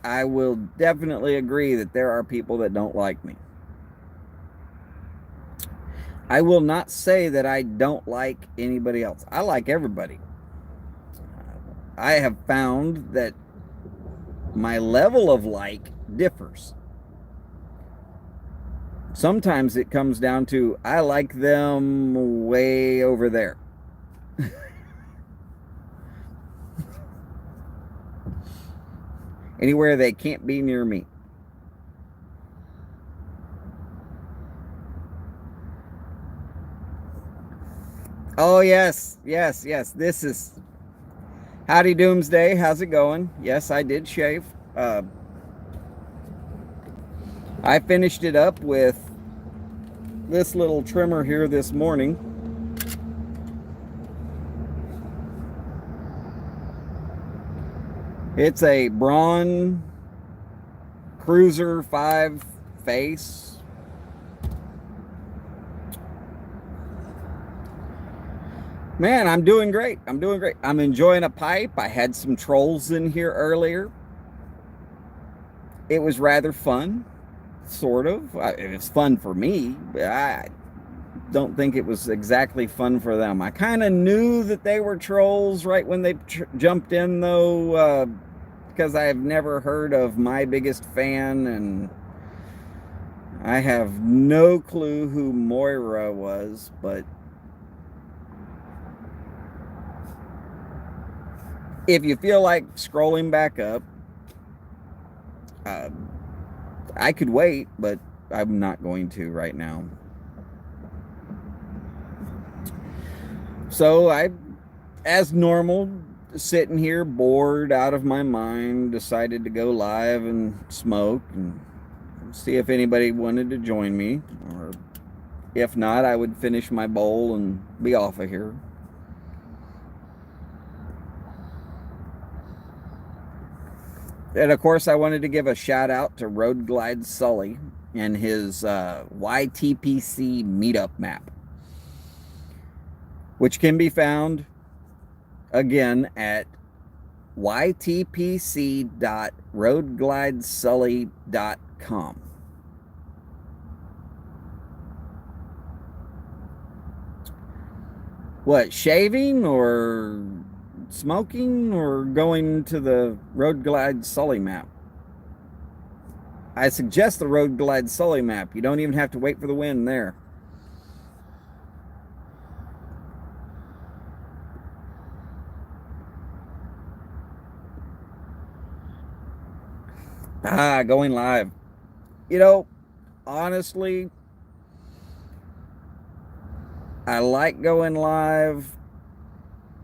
I will definitely agree that there are people that don't like me. I will not say that I don't like anybody else. I like everybody. I have found that my level of like differs. Sometimes it comes down to I like them way over there. Anywhere they can't be near me. Oh, yes, yes, yes. This is Howdy Doomsday. How's it going? Yes, I did shave. I finished it up with this little trimmer here this morning. It's a Braun Cruiser 5 face. Man, I'm doing great. I'm doing great. I'm enjoying a pipe. I had some trolls in here earlier. It was rather fun, sort of. It was fun for me, but I don't think it was exactly fun for them. I kind of knew that they were trolls right when they jumped in, though, because I have never heard of My Biggest Fan, and I have no clue who Moira was, but if you feel like scrolling back up, I could wait, but I'm not going to right now. So I, as normal, sitting here bored out of my mind, decided to go live and smoke and see if anybody wanted to join me, or if not, I would finish my bowl and be off of here. And of course, I wanted to give a shout out to Road Glide Sully and his YTPC meetup map, which can be found again at ytpc.roadglidesully.com. What, shaving or smoking or going to the Road Glide Sully map? I suggest the Road Glide Sully map. You don't even have to wait for the wind there. Going live. You know, honestly, I like going live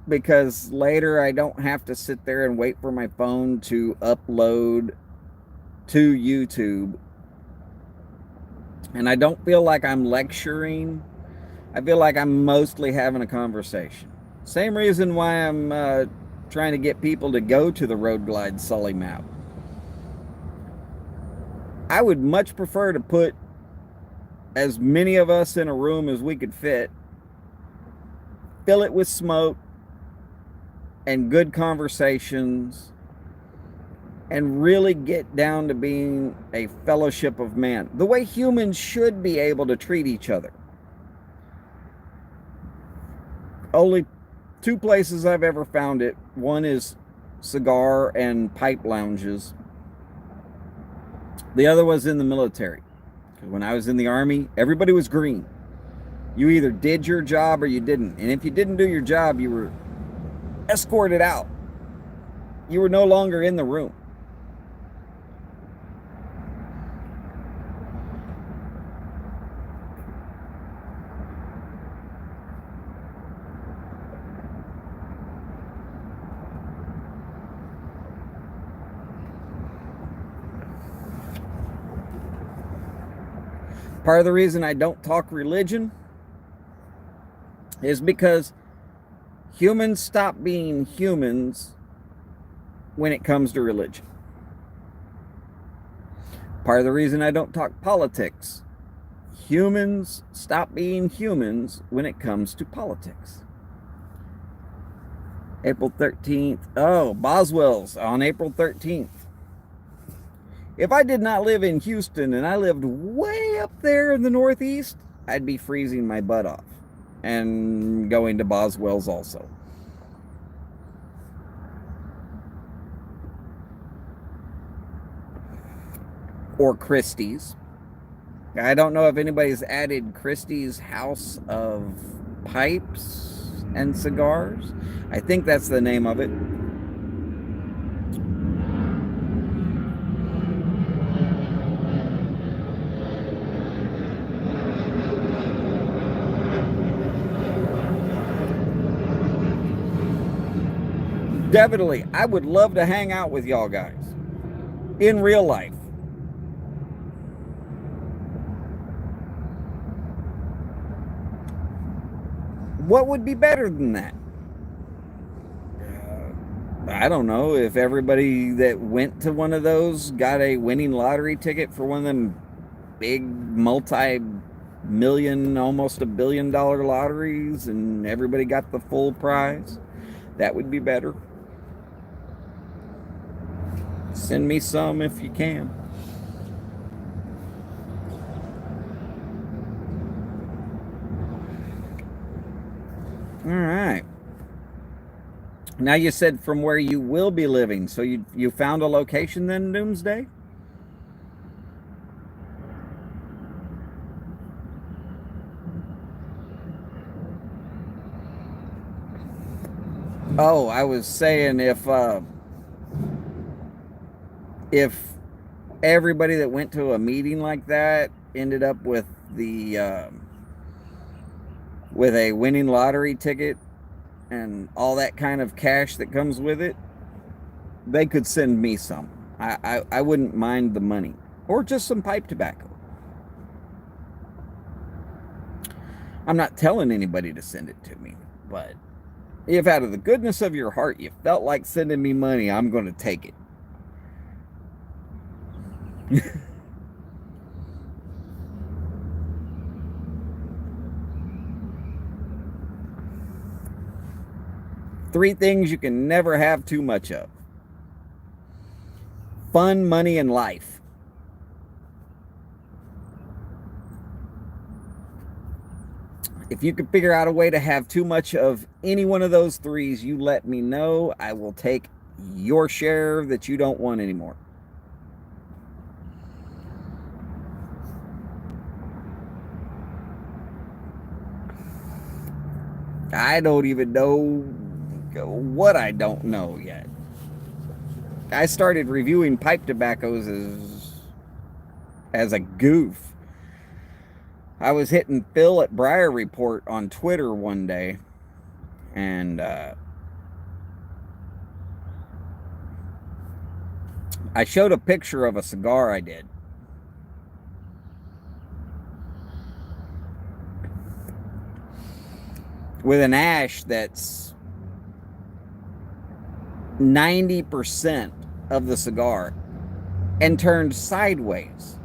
because later I don't have to sit there and wait for my phone to upload to YouTube. And I don't feel like I'm lecturing. I feel like I'm mostly having a conversation. Same reason why I'm trying to get people to go to the Road Glide Sully map. I would much prefer to put as many of us in a room as we could fit, fill it with smoke and good conversations, and really get down to being a fellowship of man, the way humans should be able to treat each other. Only two places I've ever found it. One is cigar and pipe lounges. The other was in the military. When I was in the Army, everybody was green. You either did your job or you didn't. And if you didn't do your job, you were escorted out. You were no longer in the room. Part of the reason I don't talk religion is because humans stop being humans when it comes to religion. Part of the reason I don't talk politics, humans stop being humans when it comes to politics. April 13th. Oh, Boswell's on April 13th. If I did not live in Houston and I lived way up there in the Northeast, I'd be freezing my butt off and going to Boswell's also. Or Christie's. I don't know if anybody's added Christie's House of Pipes and Cigars. I think that's the name of it. Definitely, I would love to hang out with y'all guys in real life. What would be better than that? I don't know. If everybody that went to one of those got a winning lottery ticket for one of them big multi-million, almost $1 billion lotteries, and everybody got the full prize, that would be better. Send me some if you can. All right. Now you said from where you will be living. So you found a location then, Doomsday? Oh, I was saying if everybody that went to a meeting like that ended up with the with a winning lottery ticket and all that kind of cash that comes with it, they could send me some. I wouldn't mind the money, or just some pipe tobacco. I'm not telling anybody to send it to me, but if out of the goodness of your heart you felt like sending me money, I'm going to take it. Three things you can never have too much of: fun, money, and life. If you could figure out a way to have too much of any one of those threes, you let me know. I will take your share that you don't want anymore. I don't even know what I don't know yet. I started reviewing pipe tobaccos as a goof. I was hitting Phil at Briar Report on Twitter one day, and I showed a picture of a cigar I did. With an ash that's 90% of the cigar and turned sideways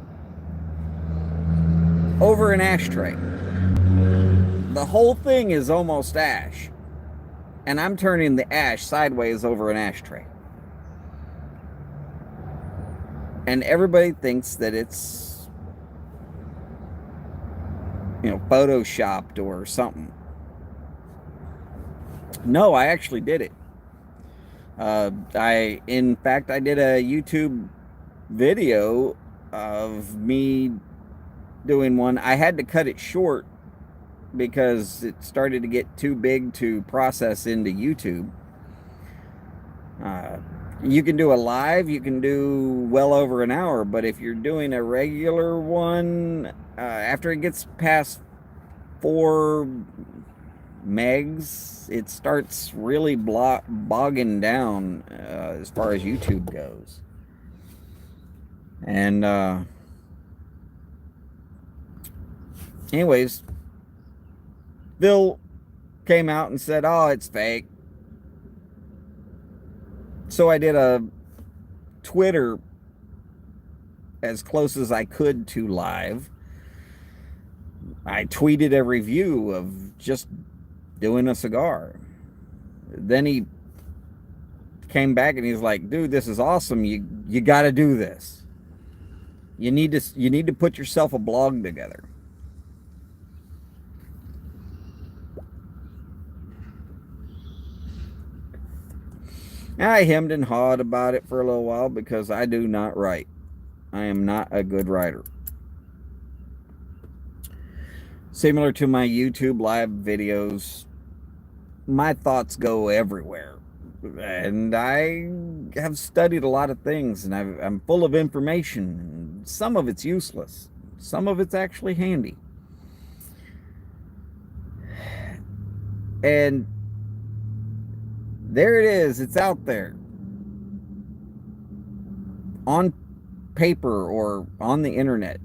over an ashtray. The whole thing is almost ash, and I'm turning the ash sideways over an ashtray. And everybody thinks that it's, photoshopped or something. No, I actually did it. In fact, I did a YouTube video of me doing one. I had to cut it short because it started to get too big to process into YouTube. You can do a live, you can do well over an hour, but if you're doing a regular one, after it gets past 4 megs, it starts really bogging down as far as YouTube goes. And Anyways, Phil came out and said, oh, it's fake. So I did a Twitter as close as I could to live. I tweeted a review of just doing a cigar. Then he came back and he's like, dude, this is awesome. You got to do this. You need to put yourself a blog together. I hemmed and hawed about it for a little while because I do not write. I am not a good writer. Similar to my YouTube live videos, my thoughts go everywhere. And I have studied a lot of things, and I'm full of information. Some of it's useless. Some of it's actually handy. And there it is. It's out there. On paper or on the internet.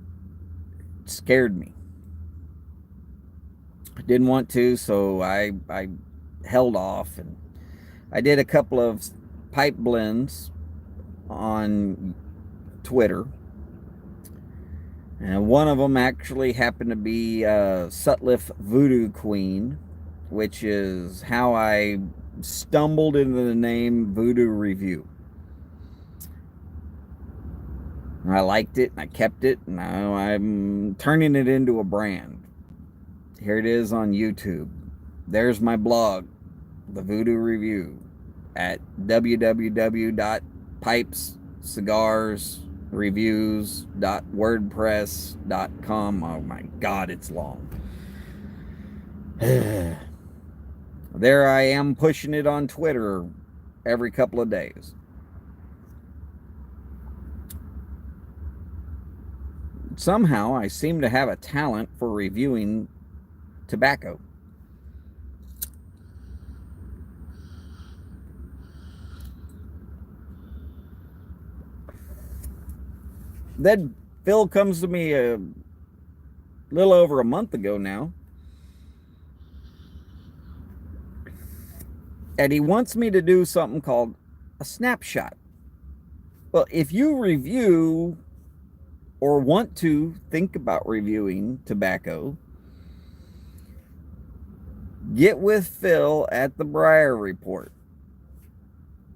It scared me. I didn't want to, so I held off, and I did a couple of pipe blends on Twitter, and one of them actually happened to be Sutliff Voodoo Queen, which is how I stumbled into the name Voodoo Review. I liked it, and I kept it, and now I'm turning it into a brand. Here it is on YouTube. There's my blog, The Voodoo Review, at www.pipescigarsreviews.wordpress.com. Oh my God, it's long. There I am pushing it on Twitter every couple of days. Somehow I seem to have a talent for reviewing tobacco. Then Phil comes to me a little over a month ago now, and he wants me to do something called a snapshot. Well, if you review or want to think about reviewing tobacco, get with Phil at the Briar Report.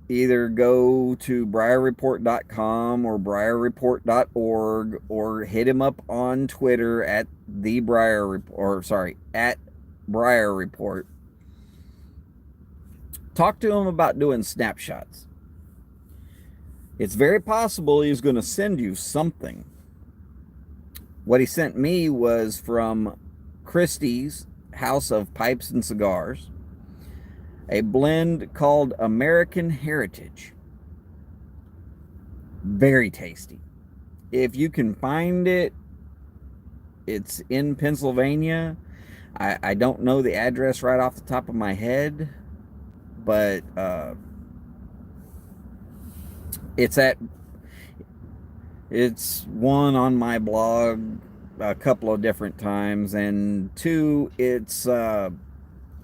Either go to briarreport.com or briarreport.org, or hit him up on Twitter at at Briar Report. Talk to him about doing snapshots. It's very possible he's going to send you something. What he sent me was from Christie's House of Pipes and Cigars, a blend called American Heritage. Very tasty. If you can find it, it's in Pennsylvania. I don't know the address right off the top of my head, but it's one on my blog a couple of different times, and two, it's on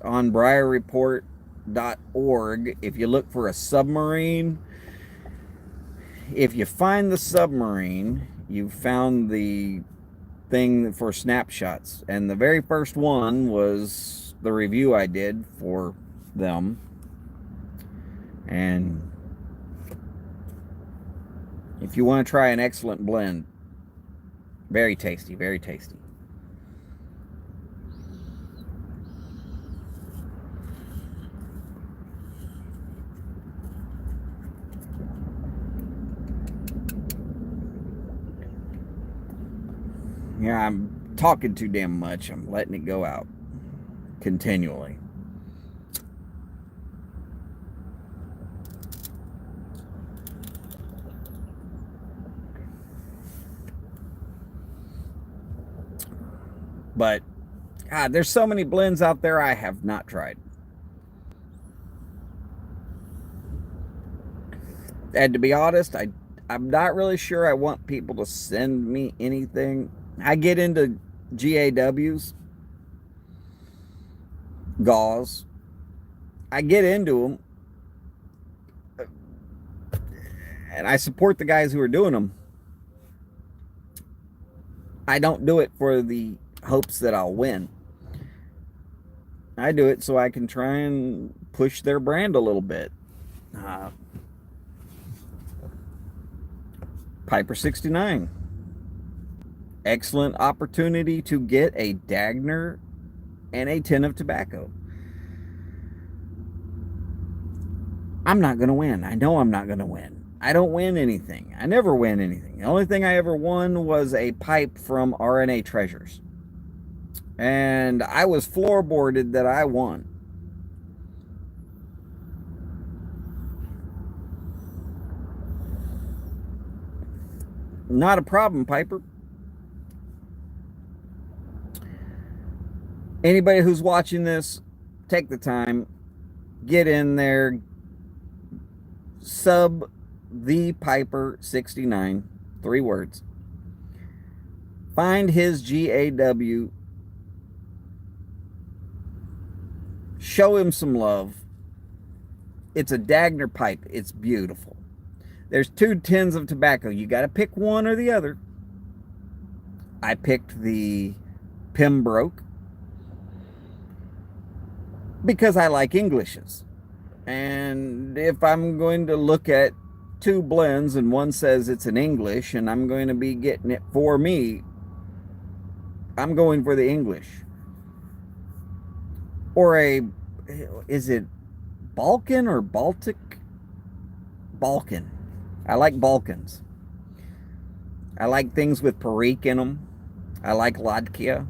briarreport.org. If you look for a submarine, if you find the submarine, you found the thing for snapshots. And the very first one was the review I did for them. And if you want to try an excellent blend, very tasty, very tasty. Yeah, I'm talking too damn much. I'm letting it go out continually. But God, there's so many blends out there I have not tried. And to be honest, I'm not really sure I want people to send me anything. I get into GAWs, gauze. I get into them, and I support the guys who are doing them. I don't do it for the hopes that I'll win. I do it so I can try and push their brand a little bit. Piper 69. Excellent opportunity to get a Dagner and a tin of tobacco. I'm not going to win. I know I'm not going to win. I don't win anything. I never win anything. The only thing I ever won was a pipe from RNA Treasures. And I was floorboarded that I won. Not a problem, Piper. Anybody who's watching this, take the time, get in there, sub the Piper 69, 3 words. Find his GAW. Show him some love. It's a Dagner pipe. It's beautiful. There's 2 tins of tobacco. You got to pick one or the other. I picked the Pembroke because I like Englishes. And if I'm going to look at 2 blends and one says it's an English and I'm going to be getting it for me, I'm going for the English. Or is it Balkan or Baltic? Balkan. I like Balkans. I like things with Perique in them. I like Latakia.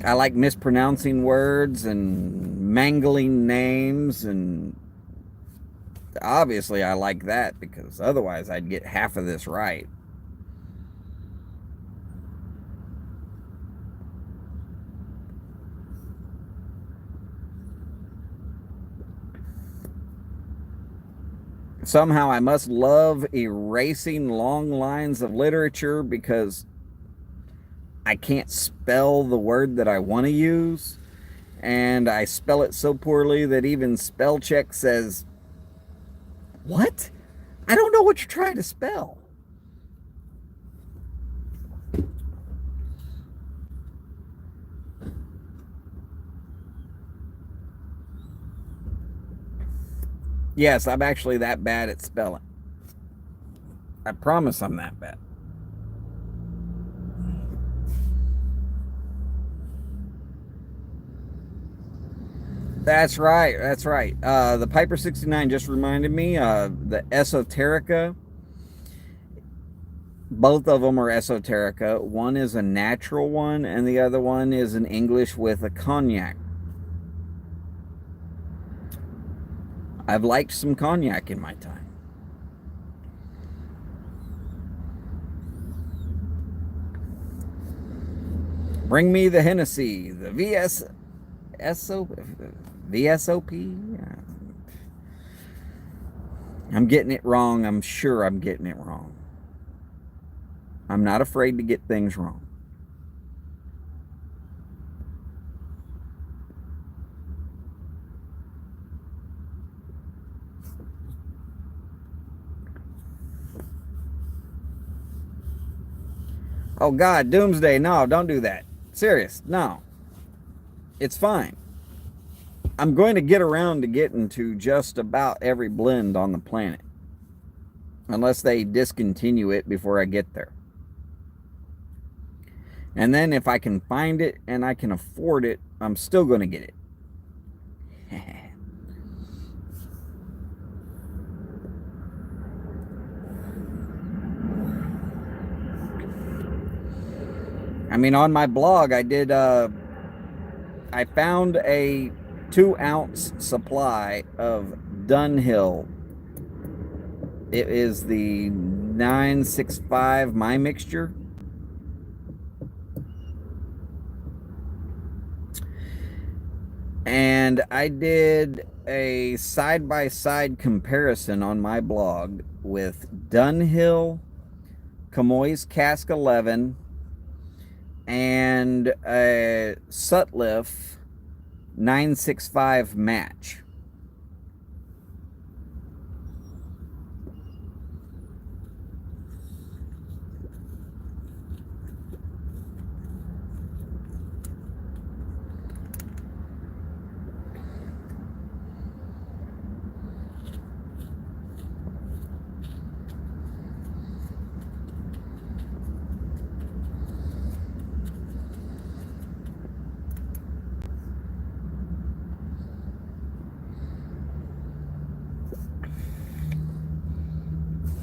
I like mispronouncing words and mangling names, and obviously I like that because otherwise I'd get half of this right. Somehow I must love erasing long lines of literature because I can't spell the word that I want to use, and I spell it so poorly that even spell check says, "What? I don't know what you're trying to spell." Yes, I'm actually that bad at spelling. I promise I'm that bad. That's right. That's right. The Piper 69 just reminded me, the Esoterica. Both of them are Esoterica. One is a natural one, and the other one is an English with a cognac. I've liked some cognac in my time. Bring me the Hennessy, the VSOP. I'm getting it wrong. I'm sure I'm getting it wrong. I'm not afraid to get things wrong. Oh God, doomsday. No, don't do that. Serious. No. It's fine. I'm going to get around to getting to just about every blend on the planet. Unless they discontinue it before I get there. And then if I can find it and I can afford it, I'm still going to get it. I mean, on my blog, I did, I found a 2-ounce supply of Dunhill. It is the 965 My Mixture. And I did a side-by-side comparison on my blog with Dunhill Camoys Cask 11 and a Sutliff 965 match.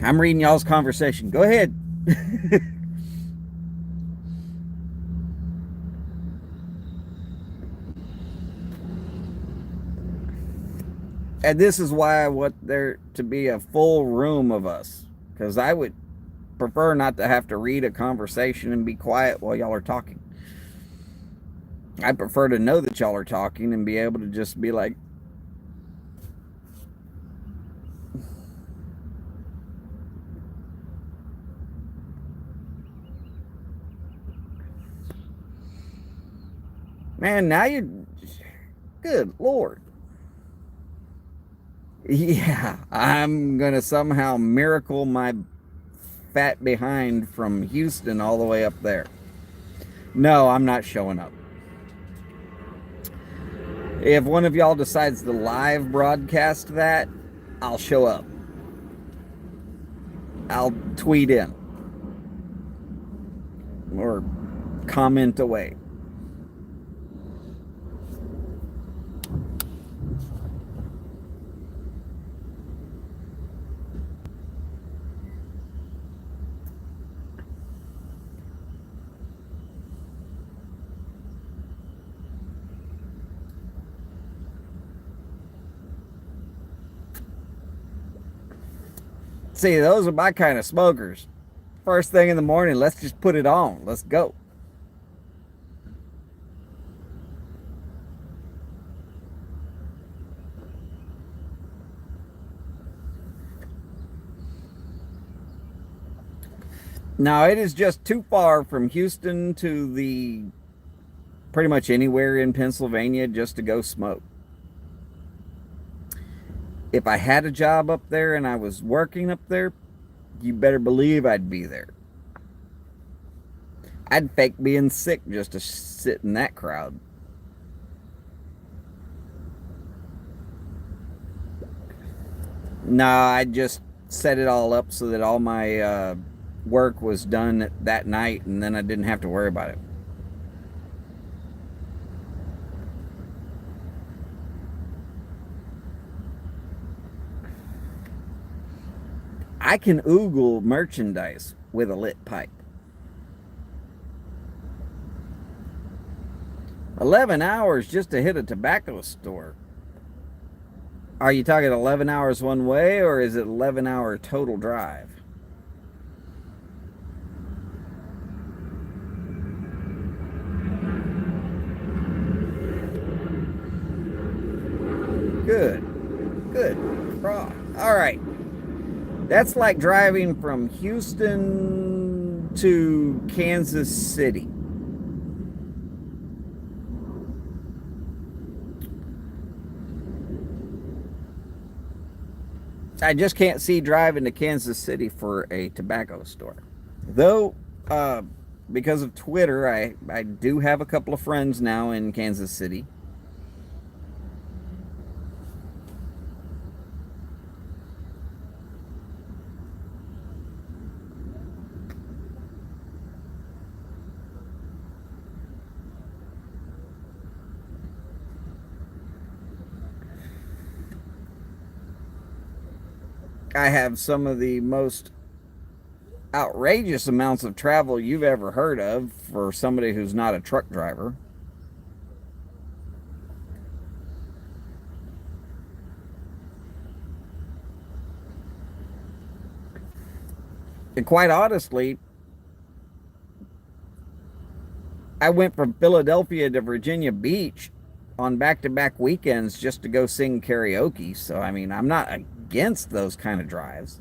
I'm reading y'all's conversation. Go ahead. And this is why I want there to be a full room of us, because I would prefer not to have to read a conversation and be quiet while y'all are talking. I prefer to know that y'all are talking and be able to just be like, man, now you're, good Lord. Yeah, I'm going to somehow miracle my fat behind from Houston all the way up there. No, I'm not showing up. If one of y'all decides to live broadcast that, I'll show up. I'll tweet in or comment away. See, those are my kind of smokers. First thing in the morning, let's just put it on. Let's go. Now, it is just too far from Houston to the pretty much anywhere in Pennsylvania just to go smoke. If I had a job up there and I was working up there, you better believe I'd be there. I'd fake being sick just to sit in that crowd. No, I'd just set it all up so that all my work was done that night, and then I didn't have to worry about it. I can oogle merchandise with a lit pipe. 11 hours just to hit a tobacco store. Are you talking 11 hours one way, or is it 11-hour total drive? Good. Good. All right. That's like driving from Houston to Kansas City. I just can't see driving to Kansas City for a tobacco store. Though, because of Twitter, I do have a couple of friends now in Kansas City. I have some of the most outrageous amounts of travel you've ever heard of for somebody who's not a truck driver. And quite honestly, I went from Philadelphia to Virginia Beach on back-to-back weekends just to go sing karaoke. So, I mean, I'm not against those kind of drives.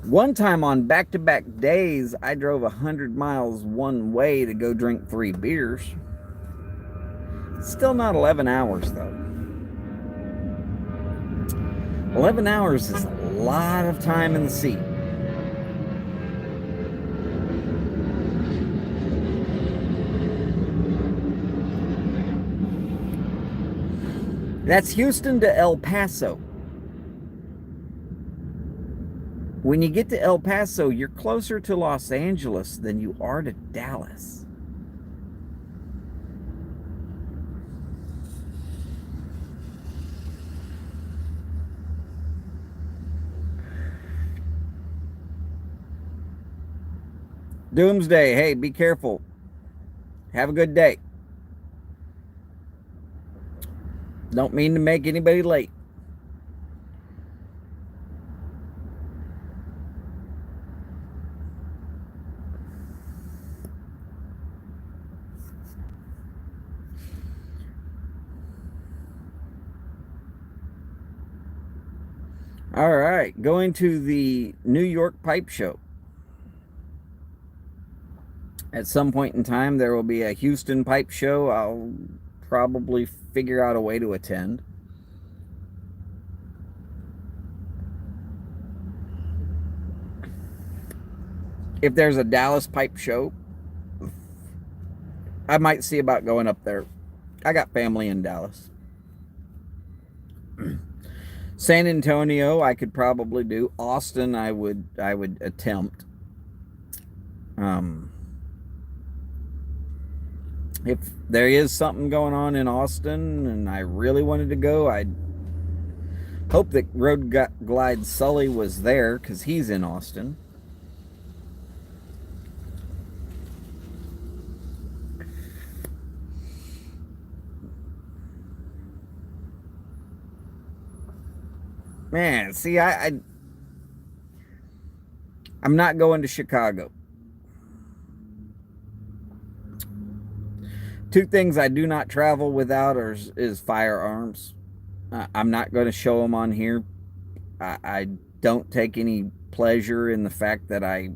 One time on back-to-back days, I drove 100 miles one way to go drink 3 beers. Still not 11 hours, though. 11 hours is a lot of time in the seat. That's Houston to El Paso. When you get to El Paso, you're closer to Los Angeles than you are to Dallas. Doomsday, hey, be careful. Have a good day. Don't mean to make anybody late. All right, going to the New York Pipe Show. At some point in time, there will be a Houston Pipe Show. I'll probably figure out a way to attend. If there's a Dallas Pipe Show, I might see about going up there. I got family in Dallas. San Antonio, I could probably do. Austin, I would attempt. If there is something going on in Austin and I really wanted to go, I'd hope that Road Glide Sully was there because he's in Austin. Man, see, I'm not going to Chicago. 2 things I do not travel without is firearms. I'm not going to show them on here. I don't take any pleasure in the fact that I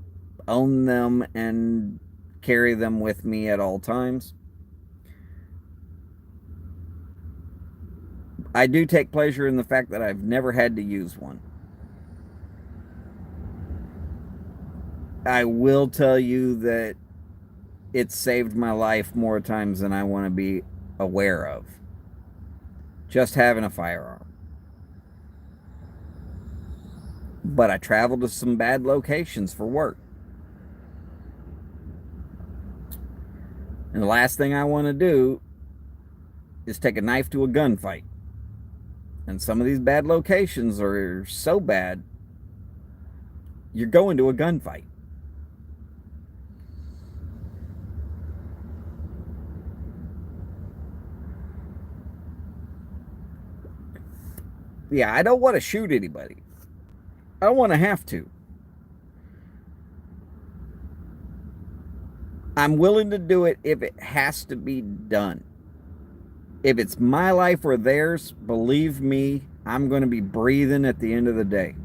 own them and carry them with me at all times. I do take pleasure in the fact that I've never had to use one. I will tell you that it's saved my life more times than I want to be aware of. Just having a firearm. But I travel to some bad locations for work. And the last thing I want to do is take a knife to a gunfight. And some of these bad locations are so bad, you're going to a gunfight. Yeah, I don't want to shoot anybody. I don't want to have to. I'm willing to do it if it has to be done. If it's my life or theirs, believe me, I'm going to be breathing at the end of the day.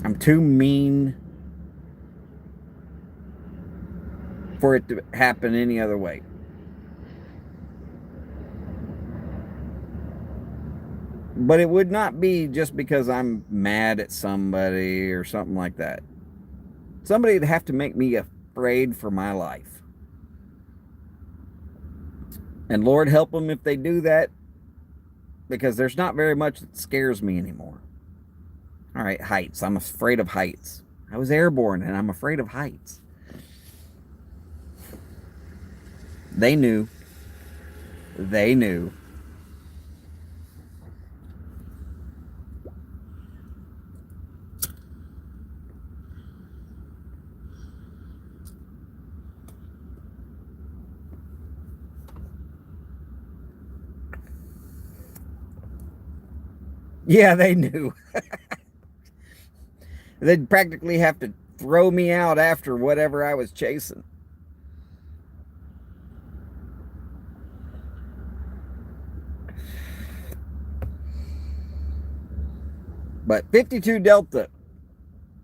I'm too mean for it to happen any other way. But it would not be just because I'm mad at somebody or something like that. Somebody would have to make me afraid for my life. And Lord help them if they do that, because there's not very much that scares me anymore. All right, heights. I'm afraid of heights. I was airborne and I'm afraid of heights. They knew. They knew. Yeah, they knew. They'd practically have to throw me out after whatever I was chasing. But 52 Delta,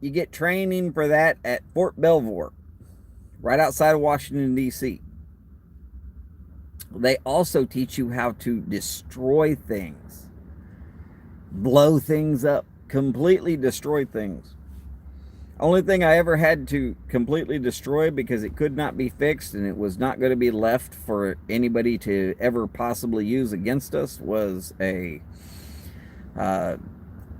you get training for that at Fort Belvoir, right outside of Washington, D.C. They also teach you how to destroy things, blow things up, completely destroy things. Only thing I ever had to completely destroy, because it could not be fixed and it was not going to be left for anybody to ever possibly use against us, was a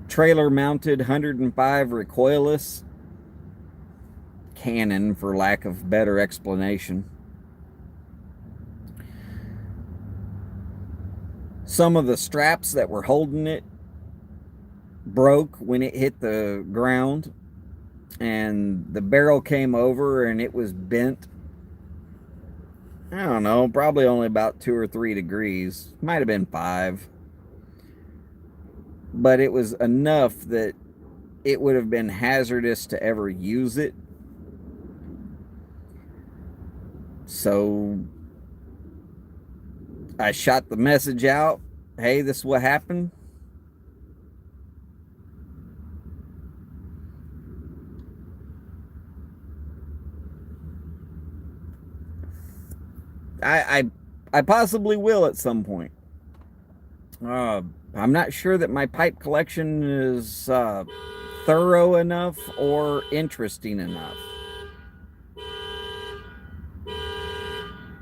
trailer mounted 105 recoilless cannon, for lack of better explanation. Some of the straps that were holding it broke when it hit the ground, and the barrel came over and it was bent. I don't know, probably only about 2 or 3 degrees. Might have been 5. But it was enough that it would have been hazardous to ever use it. So I shot the message out. Hey, this is what happened. I possibly will at some point. I'm not sure that my pipe collection is thorough enough or interesting enough.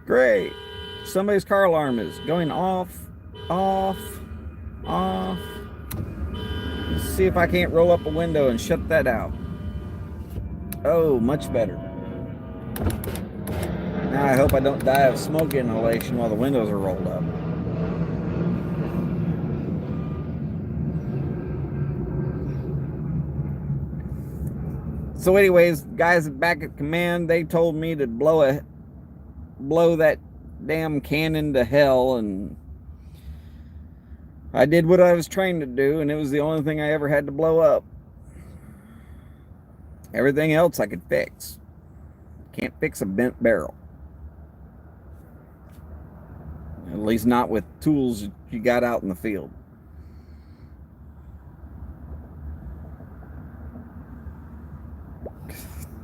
Great. Somebody's car alarm is going off, off, off. Let's see if I can't roll up a window and shut that out. Oh, much better. Now I hope I don't die of smoke inhalation while the windows are rolled up. So anyways, guys back at command, they told me to blow that damn cannon to hell, and I did what I was trained to do, and it was the only thing I ever had to blow up. Everything else I could fix. Can't fix a bent barrel. At least not with tools you got out in the field.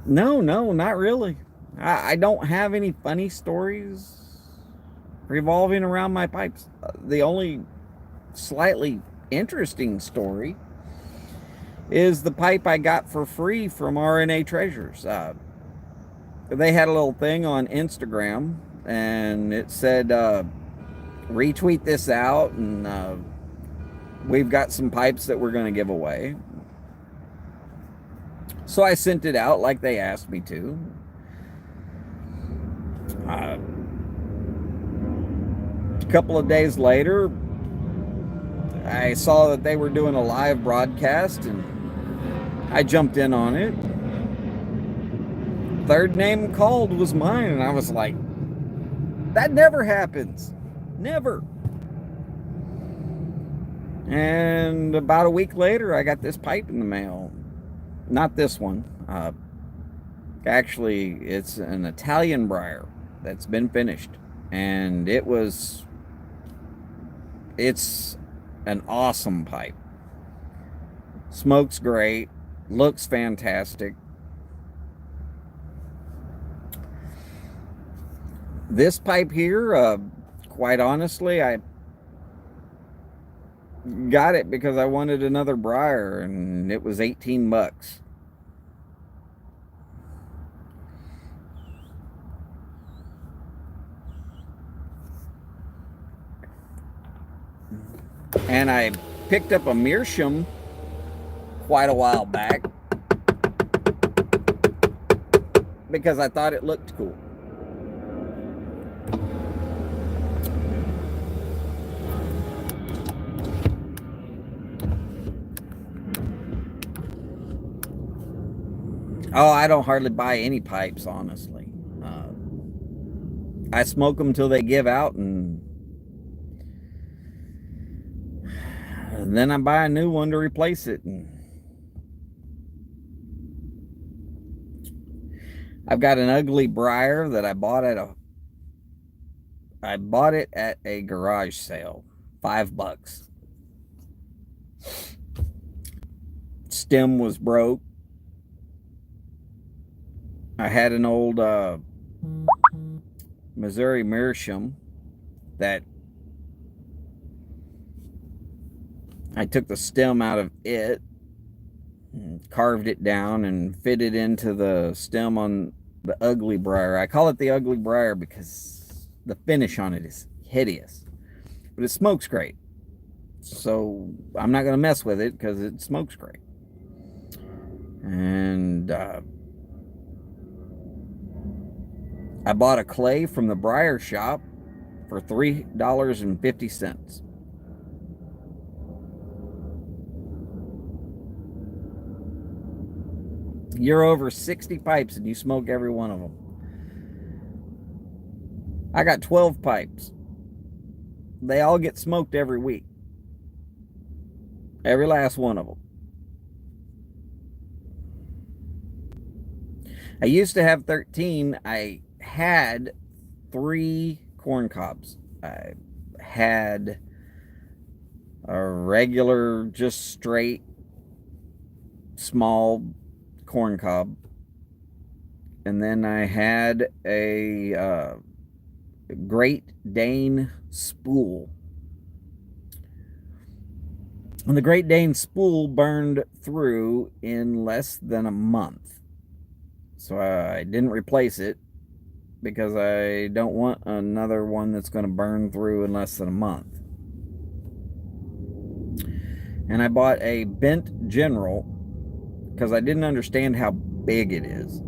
No, not really. I don't have any funny stories revolving around my pipes. The only slightly interesting story is the pipe I got for free from RNA Treasures. They had a little thing on Instagram, and it said, retweet this out, and we've got some pipes that we're going to give away. So I sent it out like they asked me to. A couple of days later, I saw that they were doing a live broadcast, and I jumped in on it. Third name called was mine, and I was like, that never happens. Never. And about a week later, I got this pipe in the mail. Not this one. Actually, it's an Italian briar that's been finished. And it's an awesome pipe. Smokes great. Looks fantastic. This pipe here, quite honestly, I got it because I wanted another briar, and it was $18. And I picked up a Meerschaum quite a while back because I thought it looked cool. Oh, I don't hardly buy any pipes, honestly. I smoke them till they give out, and then I buy a new one to replace it. And I've got an ugly briar that I bought it at a garage sale, $5. Stem was broke. I had an old Missouri Meerschaum that I took the stem out of it and carved it down and fitted into the stem on the ugly briar. I call it the ugly briar because the finish on it is hideous, but it smokes great. So I'm not going to mess with it because it smokes great. And I bought a clay from the briar shop for $3.50. You're over 60 pipes and you smoke every one of them. I got 12 pipes. They all get smoked every week. Every last one of them. I used to have 13. I had 3 corn cobs. I had a regular, just straight, small corn cob. And then I had a Great Dane spool. And the Great Dane spool burned through in less than a month. So I didn't replace it because I don't want another one that's going to burn through in less than a month. And I bought a Bent General because I didn't understand how big it is.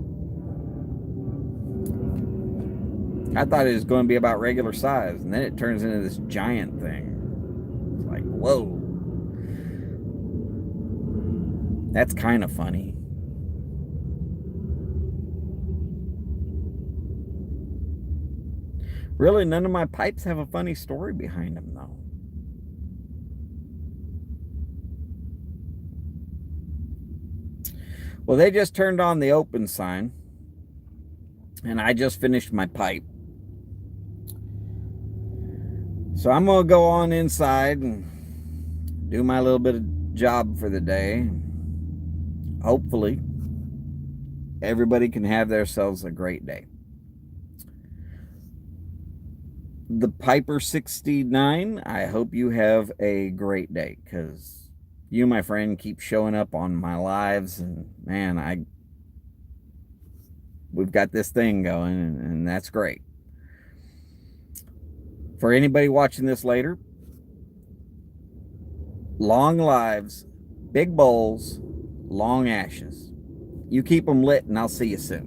I thought it was going to be about regular size, and then it turns into this giant thing. It's like, whoa. That's kind of funny. Really, none of my pipes have a funny story behind them, though. Well, they just turned on the open sign, and I just finished my pipe. So I'm going to go on inside and do my little bit of job for the day. Hopefully, everybody can have themselves a great day. The Piper 69, I hope you have a great day, because you, my friend, keep showing up on my lives, and man, we've got this thing going, and that's great. For anybody watching this later, long lives, big bowls, long ashes. You keep them lit, and I'll see you soon.